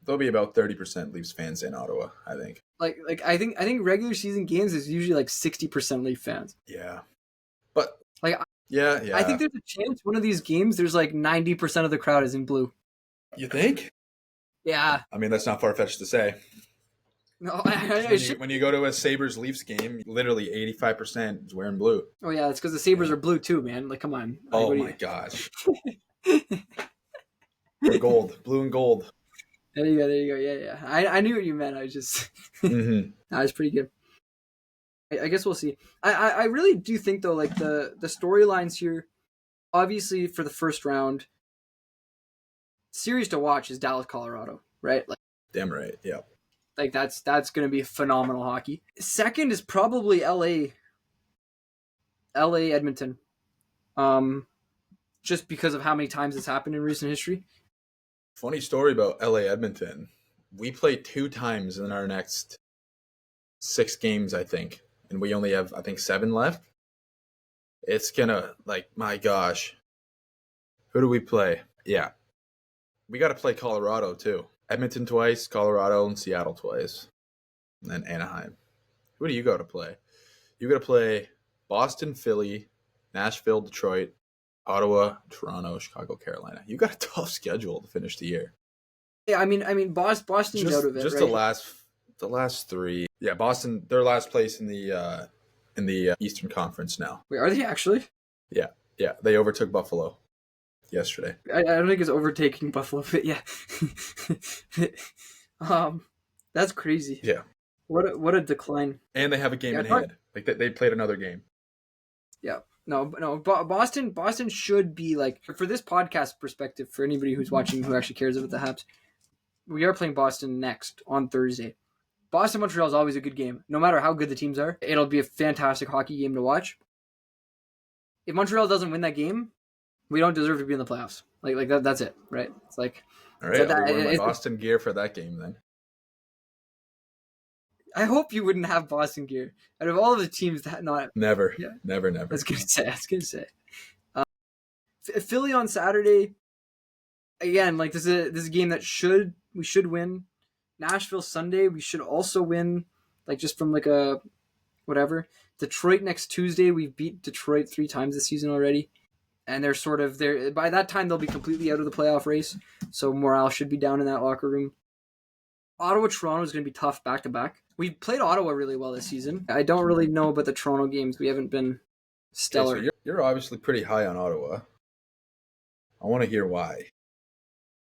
there'll be about 30% Leafs fans in Ottawa. I think. I think regular season games is usually like 60% Leaf fans. Yeah, but yeah. I think there's a chance one of these games there's like 90% of the crowd is in blue. You think? Yeah. I mean, that's not far-fetched to say. No, when you go to a Sabres-Leafs game, literally 85% is wearing blue. Oh yeah, it's because the Sabres are blue too, man. Like, come on. Oh my gosh. Gold, blue and gold. There you go. Yeah. I knew what you meant. I was just that was pretty good. I guess we'll see. I really do think though, like the storylines here, obviously for the first round, series to watch is Dallas, Colorado, right? Like, damn right, yeah. Like that's going to be phenomenal hockey. Second is probably LA, Edmonton, just because of how many times it's happened in recent history. Funny story about LA Edmonton. We play 2 times in our next 6 games, I think, and we only have 7 left. It's gonna my gosh. Who do we play? Yeah. We got to play Colorado, too. Edmonton twice, Colorado, and Seattle twice. And then Anaheim. Who do you go to play? You got to play Boston, Philly, Nashville, Detroit, Ottawa, Toronto, Chicago, Carolina. You got a tough schedule to finish the year. Yeah, I mean Boston's out of it, just right? the last 3. Yeah, Boston, they're last place in the Eastern Conference now. Wait, are they actually? Yeah, they overtook Buffalo yesterday. I don't think it's overtaking Buffalo, but yeah. That's crazy. Yeah. What a decline. And they have a game in hand. Like they played another game. Yeah. No. Boston should be like, for this podcast perspective, for anybody who's watching who actually cares about the Habs, we are playing Boston next on Thursday. Boston Montreal is always a good game, no matter how good the teams are. It'll be a fantastic hockey game to watch. If Montreal doesn't win that game, we don't deserve to be in the playoffs. Like that. That's it, right? It's like, all right. I'll be wearing my Boston gear for that game then. I hope you wouldn't have Boston gear. Out of all of the teams that never. I was gonna say. Philly on Saturday. Again, like this is a game that we should win. Nashville Sunday, we should also win. Like just from like a whatever. Detroit next Tuesday. We've beat Detroit 3 times this season already. And they're by that time they'll be completely out of the playoff race. So morale should be down in that locker room. Ottawa Toronto is going to be tough back to back. We've played Ottawa really well this season. I don't really know about the Toronto games. We haven't been stellar. Okay, so you're obviously pretty high on Ottawa. I want to hear why.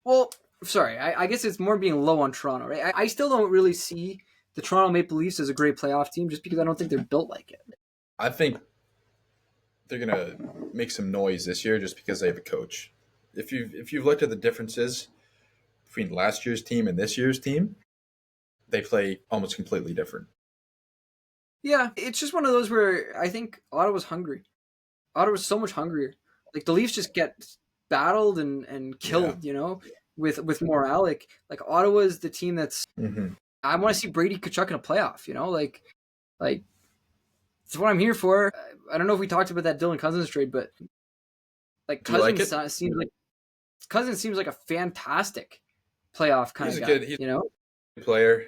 Well, sorry. I guess it's more being low on Toronto, right? I still don't really see the Toronto Maple Leafs as a great playoff team just because I don't think they're built like it. I think they're going to make some noise this year just because they have a coach. If you've looked at the differences between last year's team and this year's team, they play almost completely different. Yeah, it's just one of those where I think Ottawa's hungry. Ottawa's so much hungrier. Like the Leafs just get battled and killed, with morale. Like Ottawa's the team that's. Mm-hmm. I want to see Brady Tkachuk in a playoff. Like it's what I'm here for. I don't know if we talked about that Dylan Cousins trade, but like Cousins seems like a fantastic playoff kind of guy. He's a good player.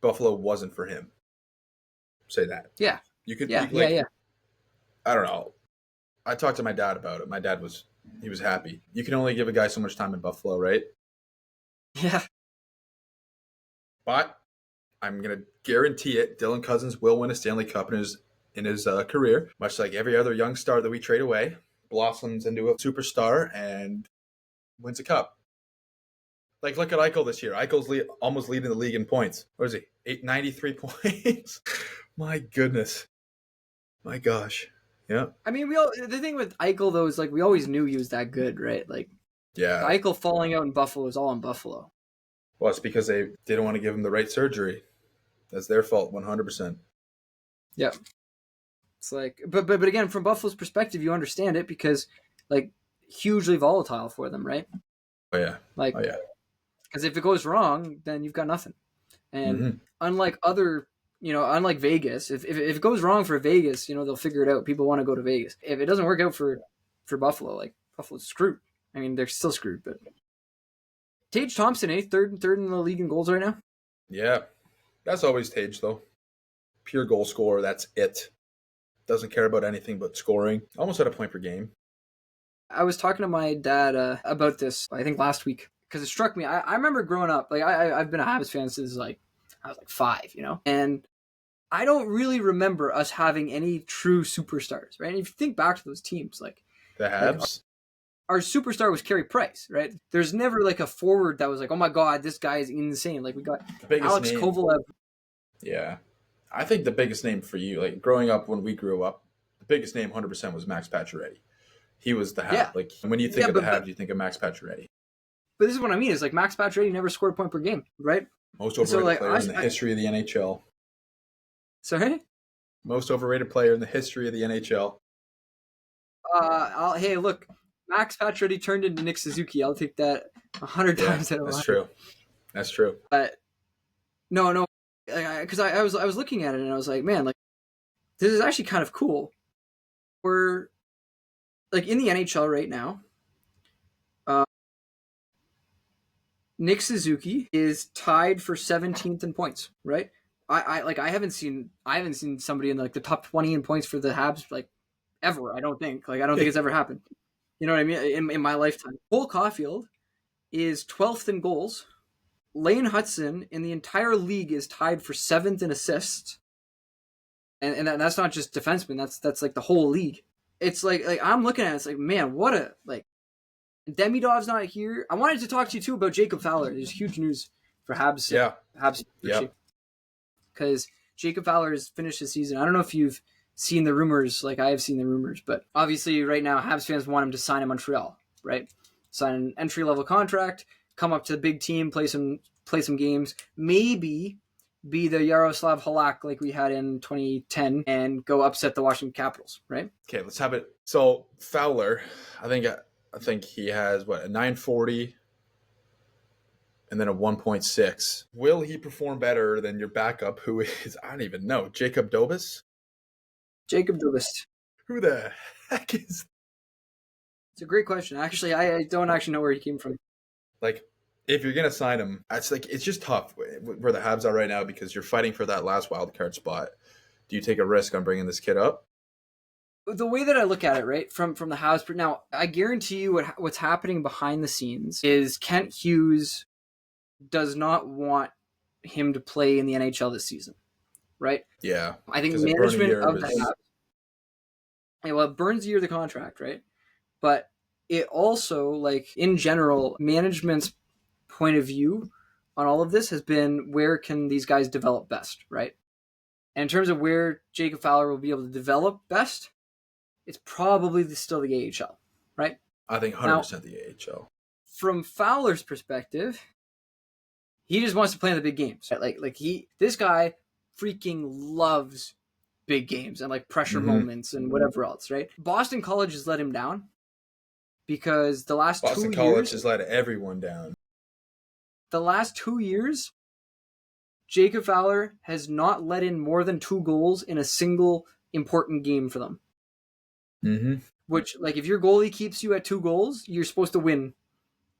Buffalo wasn't for him. Say that. Yeah. Yeah. I don't know. I talked to my dad about it. My dad was happy. You can only give a guy so much time in Buffalo, right? Yeah. But I'm gonna guarantee it. Dylan Cousins will win a Stanley Cup in his career, much like every other young star that we trade away. Blossoms into a superstar and wins a cup. Like, look at Eichel this year. Eichel's almost leading the league in points. What is he? 893 points. My goodness. My gosh. Yeah. I mean, the thing with Eichel though is like we always knew he was that good, right? Like, yeah, Eichel falling out in Buffalo is all in Buffalo. Well, it's because they didn't want to give him the right surgery. That's their fault, 100%. Yeah. It's like, but again, from Buffalo's perspective, you understand it because, like, hugely volatile for them, right? Oh yeah. Like, because if it goes wrong, then you've got nothing. And unlike Vegas, if it goes wrong for Vegas, they'll figure it out. People want to go to Vegas. If it doesn't work out for Buffalo, like Buffalo's screwed. I mean, they're still screwed. But Tage Thompson, third in the league in goals right now. Yeah, that's always Tage though. Pure goal scorer. That's it. Doesn't care about anything but scoring. Almost at a point per game. I was talking to my dad about this, I think last week, because it struck me. I remember growing up, like I've been a Habs fan since I was 5, and I don't really remember us having any true superstars, right? And if you think back to those teams, like the Habs, our superstar was Carey Price, right? There's never like a forward that was like, oh my god, this guy is insane. Like we got Alex Kovalev. Yeah. I think the biggest name for you, like growing up when we grew up, the biggest name 100% was Max Pacioretty. He was the Habs. Yeah. Like when you think of the Habs, you think of Max Pacioretty. But this is what I mean. Is like Max Pacioretty never scored a point per game, right? Most overrated player in the history of the NHL. Sorry? Most overrated player in the history of the NHL. Hey, look, Max Pacioretty turned into Nick Suzuki. I'll take that 100 times out of 100. That's true. That's true. But no, because I was looking at it and I was like, man, like this is actually kind of cool. We're like in the NHL right now. Nick Suzuki is tied for 17th in points, right? I haven't seen somebody in like the top 20 in points for the Habs like ever. I don't think it's ever happened. You know what I mean? In my lifetime. Cole Caulfield is 12th in goals. Lane Hudson in the entire league is tied for 7th in assists. And that's not just defensemen. That's like the whole league. It's like I'm looking at it, it's like, man, what a like Demidov's not here. I wanted to talk to you too about Jacob Fowler. There's huge news for Habs. Yeah. Habs. Yeah. Because Jacob Fowler has finished his season. I don't know if you've seen the rumors, like I have seen the rumors, but obviously right now Habs fans want him to sign in Montreal, right? Sign an entry-level contract, come up to the big team, play some games, maybe be the Yaroslav Halak like we had in 2010 and go upset the Washington Capitals, right? Okay, let's have it. So Fowler, I think he has a 940 and then a 1.6. Will he perform better than your backup, who is, I don't even know, Jacob Dobis? Jacob Dobis. Who the heck is? It's a great question. Actually, I don't actually know where he came from. Like, if you're gonna sign him, it's just tough where the Habs are right now because you're fighting for that last wild card spot. Do you take a risk on bringing this kid up? The way that I look at it, right, from the Habs, now I guarantee you what's happening behind the scenes is Kent Hughes does not want him to play in the NHL this season, right? Yeah, I think management of the Habs. Yeah, well, it burns a year of the contract, right? But it also, like in general, management's point of view on all of this has been where can these guys develop best, right? And in terms of where Jacob Fowler will be able to develop best, it's probably still the AHL, right? I think 100% the AHL. From Fowler's perspective, He just wants to play in the big games. This guy freaking loves big games and like pressure moments and whatever else, right? Boston College has let him down because the last Boston 2 College years has let everyone down. The last 2 years, Jacob Fowler has not let in more than 2 goals in a single important game for them. Mm-hmm. Which, like, if your goalie keeps you at 2 goals, you're supposed to win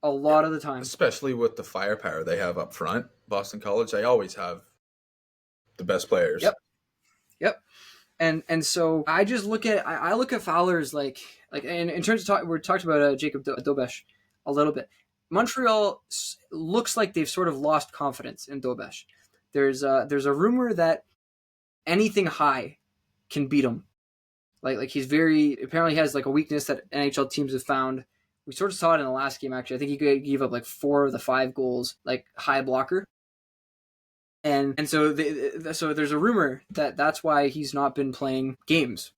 a lot of the time. Especially with the firepower they have up front. Boston College, they always have the best players. Yep. And so I just look at Fowler's like in terms of we talked about Jacob Dobesh a little bit. Montreal looks like they've sort of lost confidence in Dobesh. There's a rumor that anything high can beat him. Like he's apparently has like a weakness that NHL teams have found. We sort of saw it in the last game actually. I think he gave up like 4 of the 5 goals, like high blocker. And so there's a rumor that that's why he's not been playing games.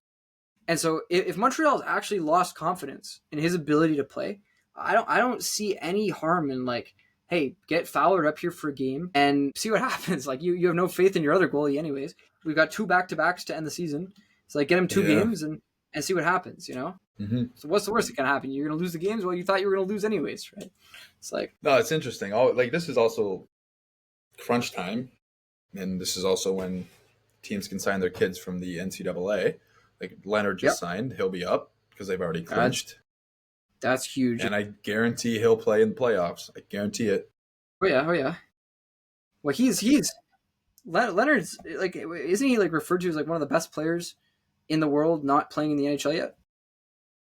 And so if Montreal's actually lost confidence in his ability to play, I don't see any harm in like, hey, get Fowler up here for a game and see what happens. Like you have no faith in your other goalie anyways. We've got 2 back-to-backs to end the season. So like get him 2 games and see what happens, you know? Mm-hmm. So what's the worst that can happen? You're going to lose the games? Well, you thought you were going to lose anyways, right? It's like... No, it's interesting. This is also crunch time. And this is also when teams can sign their kids from the NCAA. Like Leonard just signed. He'll be up because they've already clinched. That's huge. And I guarantee he'll play in the playoffs. I guarantee it. Oh yeah. Well, he's Leonard's like, isn't he like referred to as like one of the best players in the world not playing in the NHL yet?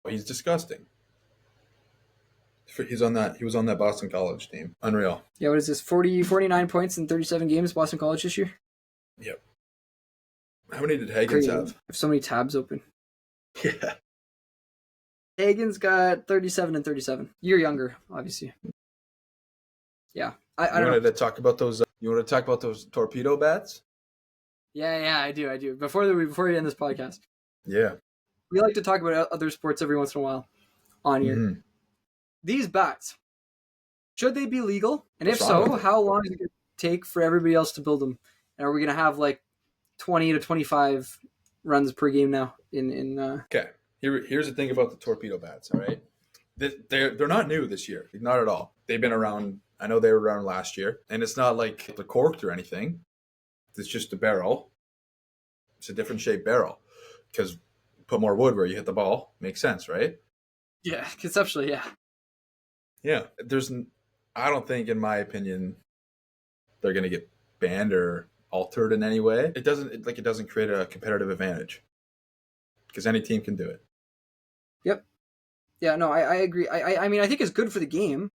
He's disgusting. He was on that Boston College team. Unreal. Yeah, what is this? 49 points in 37 games, Boston College this year? Yep. How many did Hagens have? I have so many tabs open. Yeah. Hagen's got 37 and 37. You're younger, obviously. Yeah. I don't wanted to talk about those. You want to talk about those torpedo bats? Yeah, I do. Before we end this podcast. Yeah. We like to talk about other sports every once in a while on here. Mm-hmm. These bats, should they be legal? And if so, how long is it going to take for everybody else to build them? And are we going to have like 20 to 25 runs per game now? Okay. Here's the thing about the torpedo bats, all right? They're not new this year. Not at all. They've been around. I know they were around last year. And it's not like they're corked or anything. It's just a barrel. It's a different shaped barrel. Because put more wood where you hit the ball. Makes sense, right? Yeah, conceptually, yeah. Yeah, I don't think, in my opinion, they're going to get banned or altered in any way. It doesn't create a competitive advantage because any team can do it. Yep. Yeah, no, I agree. I mean, I think it's good for the game.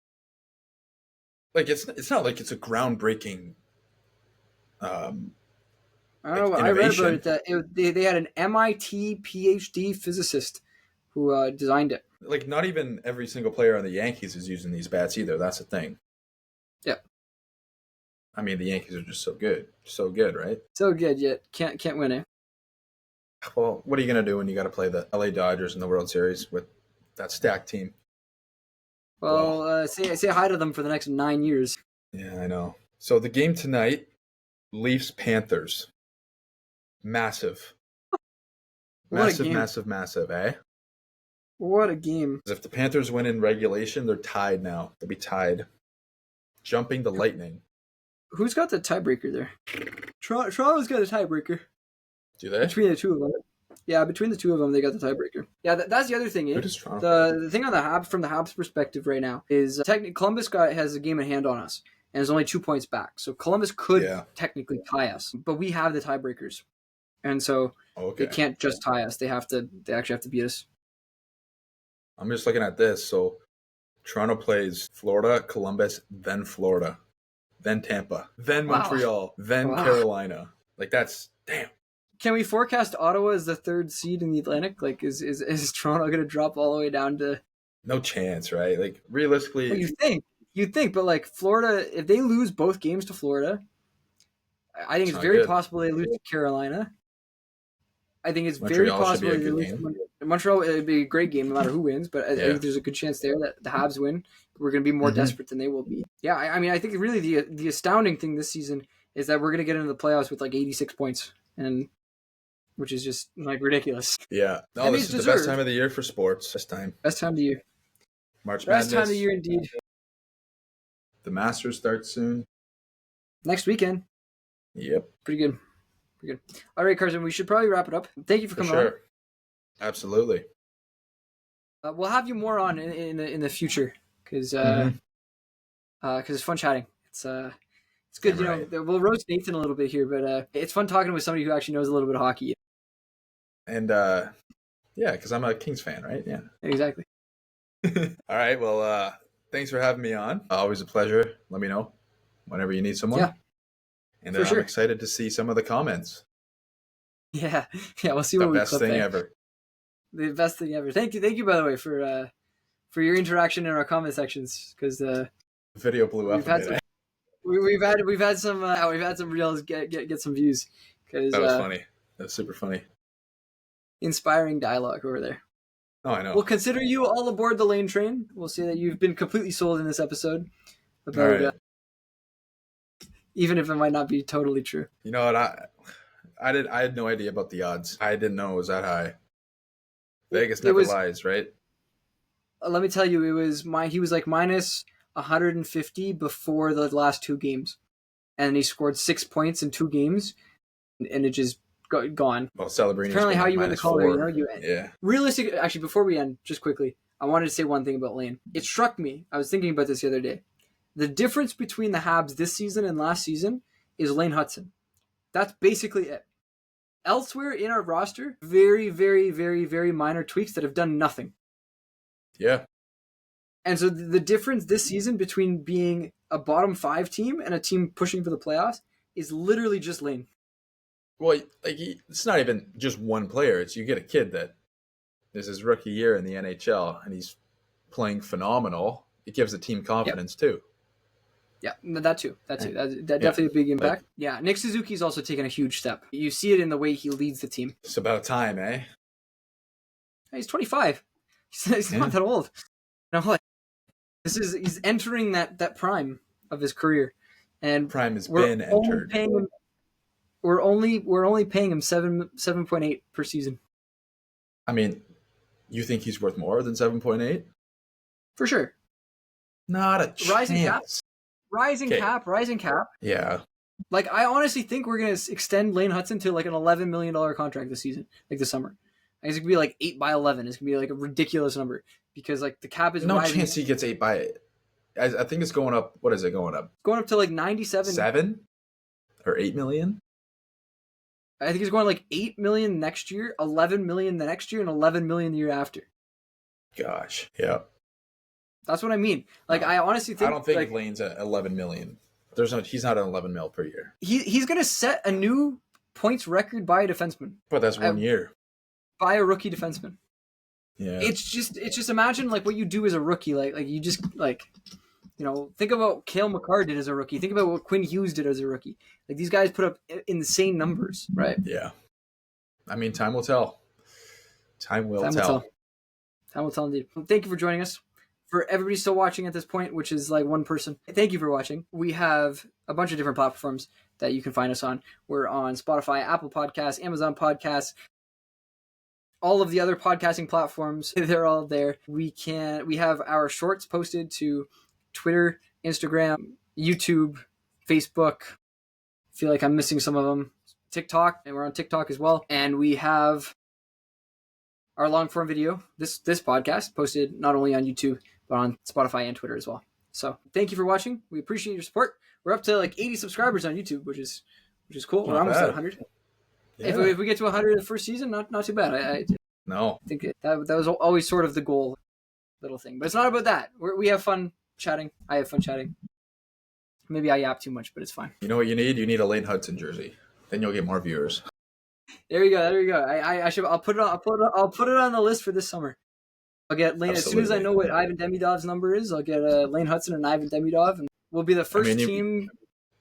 Like it's not like it's a groundbreaking. I don't know. I read about it that they had an MIT PhD physicist who designed it. Like, not even every single player on the Yankees is using these bats either. That's the thing. Yeah. I mean, the Yankees are just so good, right? So good, yet can't win it. Well, what are you gonna do when you got to play the LA Dodgers in the World Series with that stacked team? Well, say hi to them for the next 9 years. Yeah, I know. So the game tonight, Leafs Panthers, massive, massive, eh? What a game. If the Panthers win in regulation, they're tied now. They'll be tied. Jumping the Lightning. Who's got the tiebreaker there? Toronto's got a tiebreaker. Do they? Between the two of them. Yeah, between the two of them, they got the tiebreaker. Yeah, that's the other thing. The thing on from the Habs perspective right now is Columbus has a game in hand on us and is only 2 points back. So Columbus could technically tie us, but we have the tiebreakers. And so they can't just tie us. They actually have to beat us. I'm just looking at this. So Toronto plays Florida, Columbus, then Florida, then Tampa, then Montreal, then Carolina. Like, that's damn. Can we forecast Ottawa as the 3rd seed in the Atlantic? Like, is Toronto going to drop all the way down to? No chance, right? Like, realistically, well, you think, but like Florida, if they lose both games to Florida, I think it's very possible they lose to Carolina. I think it's very possible they lose to Montreal. It'd be a great game no matter who wins, but I think there's a good chance there that the Habs win. we're going to be more Mhm. desperate than they will be. Yeah, I mean, I think really the astounding thing this season is that we're going to get into the playoffs with like 86 points, and which is just like ridiculous. Yeah. No, I mean, this it's is the best deserved. time of the year for sports. This time. Best time of the year. March Best time of the Madness. year indeed. The Masters starts soon. Next weekend. Yep. Pretty good. Pretty good. All right, Carson, we should probably wrap it up. Thank you for For coming sure. Absolutely. on. We'll have you more on in the future because Mhm. it's fun chatting. It's good. Yeah, You know, we'll roast Nathan a little bit here, but it's fun talking with somebody who actually knows a little bit of hockey. And yeah, because I'm a Kings fan, right? Yeah. Exactly. All right. Well, thanks for having me on. Always a pleasure. Let me know whenever you need someone. Yeah. And For sure. I'm excited to see some of the comments. Yeah. We'll see The what we best clip thing there. ever. The best thing ever. Thank you, by the way, for your interaction in our comment sections because The video blew up we've a had bit. some, we've had some reels get some views because That was funny. That was super funny. inspiring dialogue over there. Oh, I know. We'll consider you all aboard the Lane train. We'll say that you've been completely sold in this episode All about right. even if it might not be totally true. You know what? I had no idea about the odds. I didn't know it was that high. Vegas It never was- lies, right? Let me tell you, he was like minus 150 before the last two games, and he scored 6 points in 2 games, and it just gone. Well, Celebrini. Apparently, how you win the Calder, you know, you Yeah. realistic. Actually, before we end, just quickly, I wanted to say one thing about Lane. It struck me. I was thinking about this the other day. The difference between the Habs this season and last season is Lane Hutson. That's basically it. Elsewhere in our roster, very, very, very, very minor tweaks that have done nothing. Yeah. And so the difference this season between being a bottom 5 team and a team pushing for the playoffs is literally just Lane. Well, like it's not even just one player. It's you get a kid that is his rookie year in the NHL and he's playing phenomenal. It gives the team confidence too. Yeah, that too. That definitely a big impact. Yeah, Nick Suzuki's also taken a huge step. You see it in the way he leads the team. It's about time, eh? He's 25. He's not that old. No, like he's entering that prime of his career, and Prime has we're been only entered. paying him. We're only paying him 7.8 per season. I mean, you think he's worth more than 7.8? For sure. Not a chance. Rising cap. Yeah. Like, I honestly think we're going to extend Lane Hutson to like an $11 million contract this season, like this summer. I guess it could be like 8 by 11. It's going to be like a ridiculous number because like the cap is No rising. chance he gets 8 by 8. I think it's going up. What is it going up? Going up to like 97. 7 or 8 million? I think it's going like 8 million next year, 11 million the next year, and 11 million the year after. Gosh. Yeah. That's what I mean. Like, I honestly think I don't think like, Lane's at 11 million. He's not at 11 mil per year. he's going to set a new points record by a defenseman, But that's 1 year. by a rookie defenseman. Yeah. It's just imagine like what you do as a rookie. Like you just like, you know, think about what Cale Makar did as a rookie. Think about what Quinn Hughes did as a rookie. Like these guys put up insane numbers, right? Yeah. I mean, time will tell. Time will tell. Time will tell indeed. Thank you for joining us. For everybody still watching at this point, which is like one person, thank you for watching. We have a bunch of different platforms that you can find us on. We're on Spotify, Apple Podcasts, Amazon Podcasts, all of the other podcasting platforms. They're all there. We have our shorts posted to Twitter, Instagram, YouTube, Facebook. I feel like I'm missing some of them. TikTok, and we're on TikTok as well. And we have our long form video, this podcast, posted not only on YouTube, but on Spotify and Twitter as well. So thank you for watching. We appreciate your support. We're up to like 80 subscribers on YouTube, which is cool. We're almost at 100. Yeah. If we get to 100 the first season, not too bad. I No. think that was always sort of the goal, little thing. But it's not about that. We have fun chatting. I have fun chatting. Maybe I yap too much, but it's fine. You know what you need? You need a Lane Hutson jersey. Then you'll get more viewers. There you go. I'll put it on the list for this summer. I'll get Lane as soon as I know what Ivan Demidov's number is. I'll get Lane Hutson and Ivan Demidov, and we'll be the first team.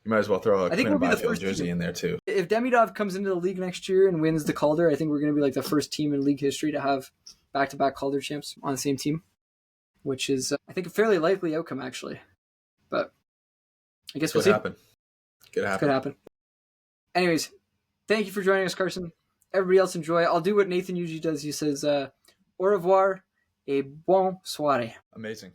You might as well throw a I think Quinn we'll be the Byfield first jersey team. in there too. If Demidov comes into the league next year and wins the Calder, I think we're going to be like the first team in league history to have back-to-back Calder champs on the same team. which is, I think, a fairly likely outcome, actually. But I guess we'll Could see. happen. Could Could happen. happen. Anyways, thank you for joining us, Carson. Everybody else enjoy. I'll do what Nathan usually does. He says, au revoir et bon soirée. Amazing.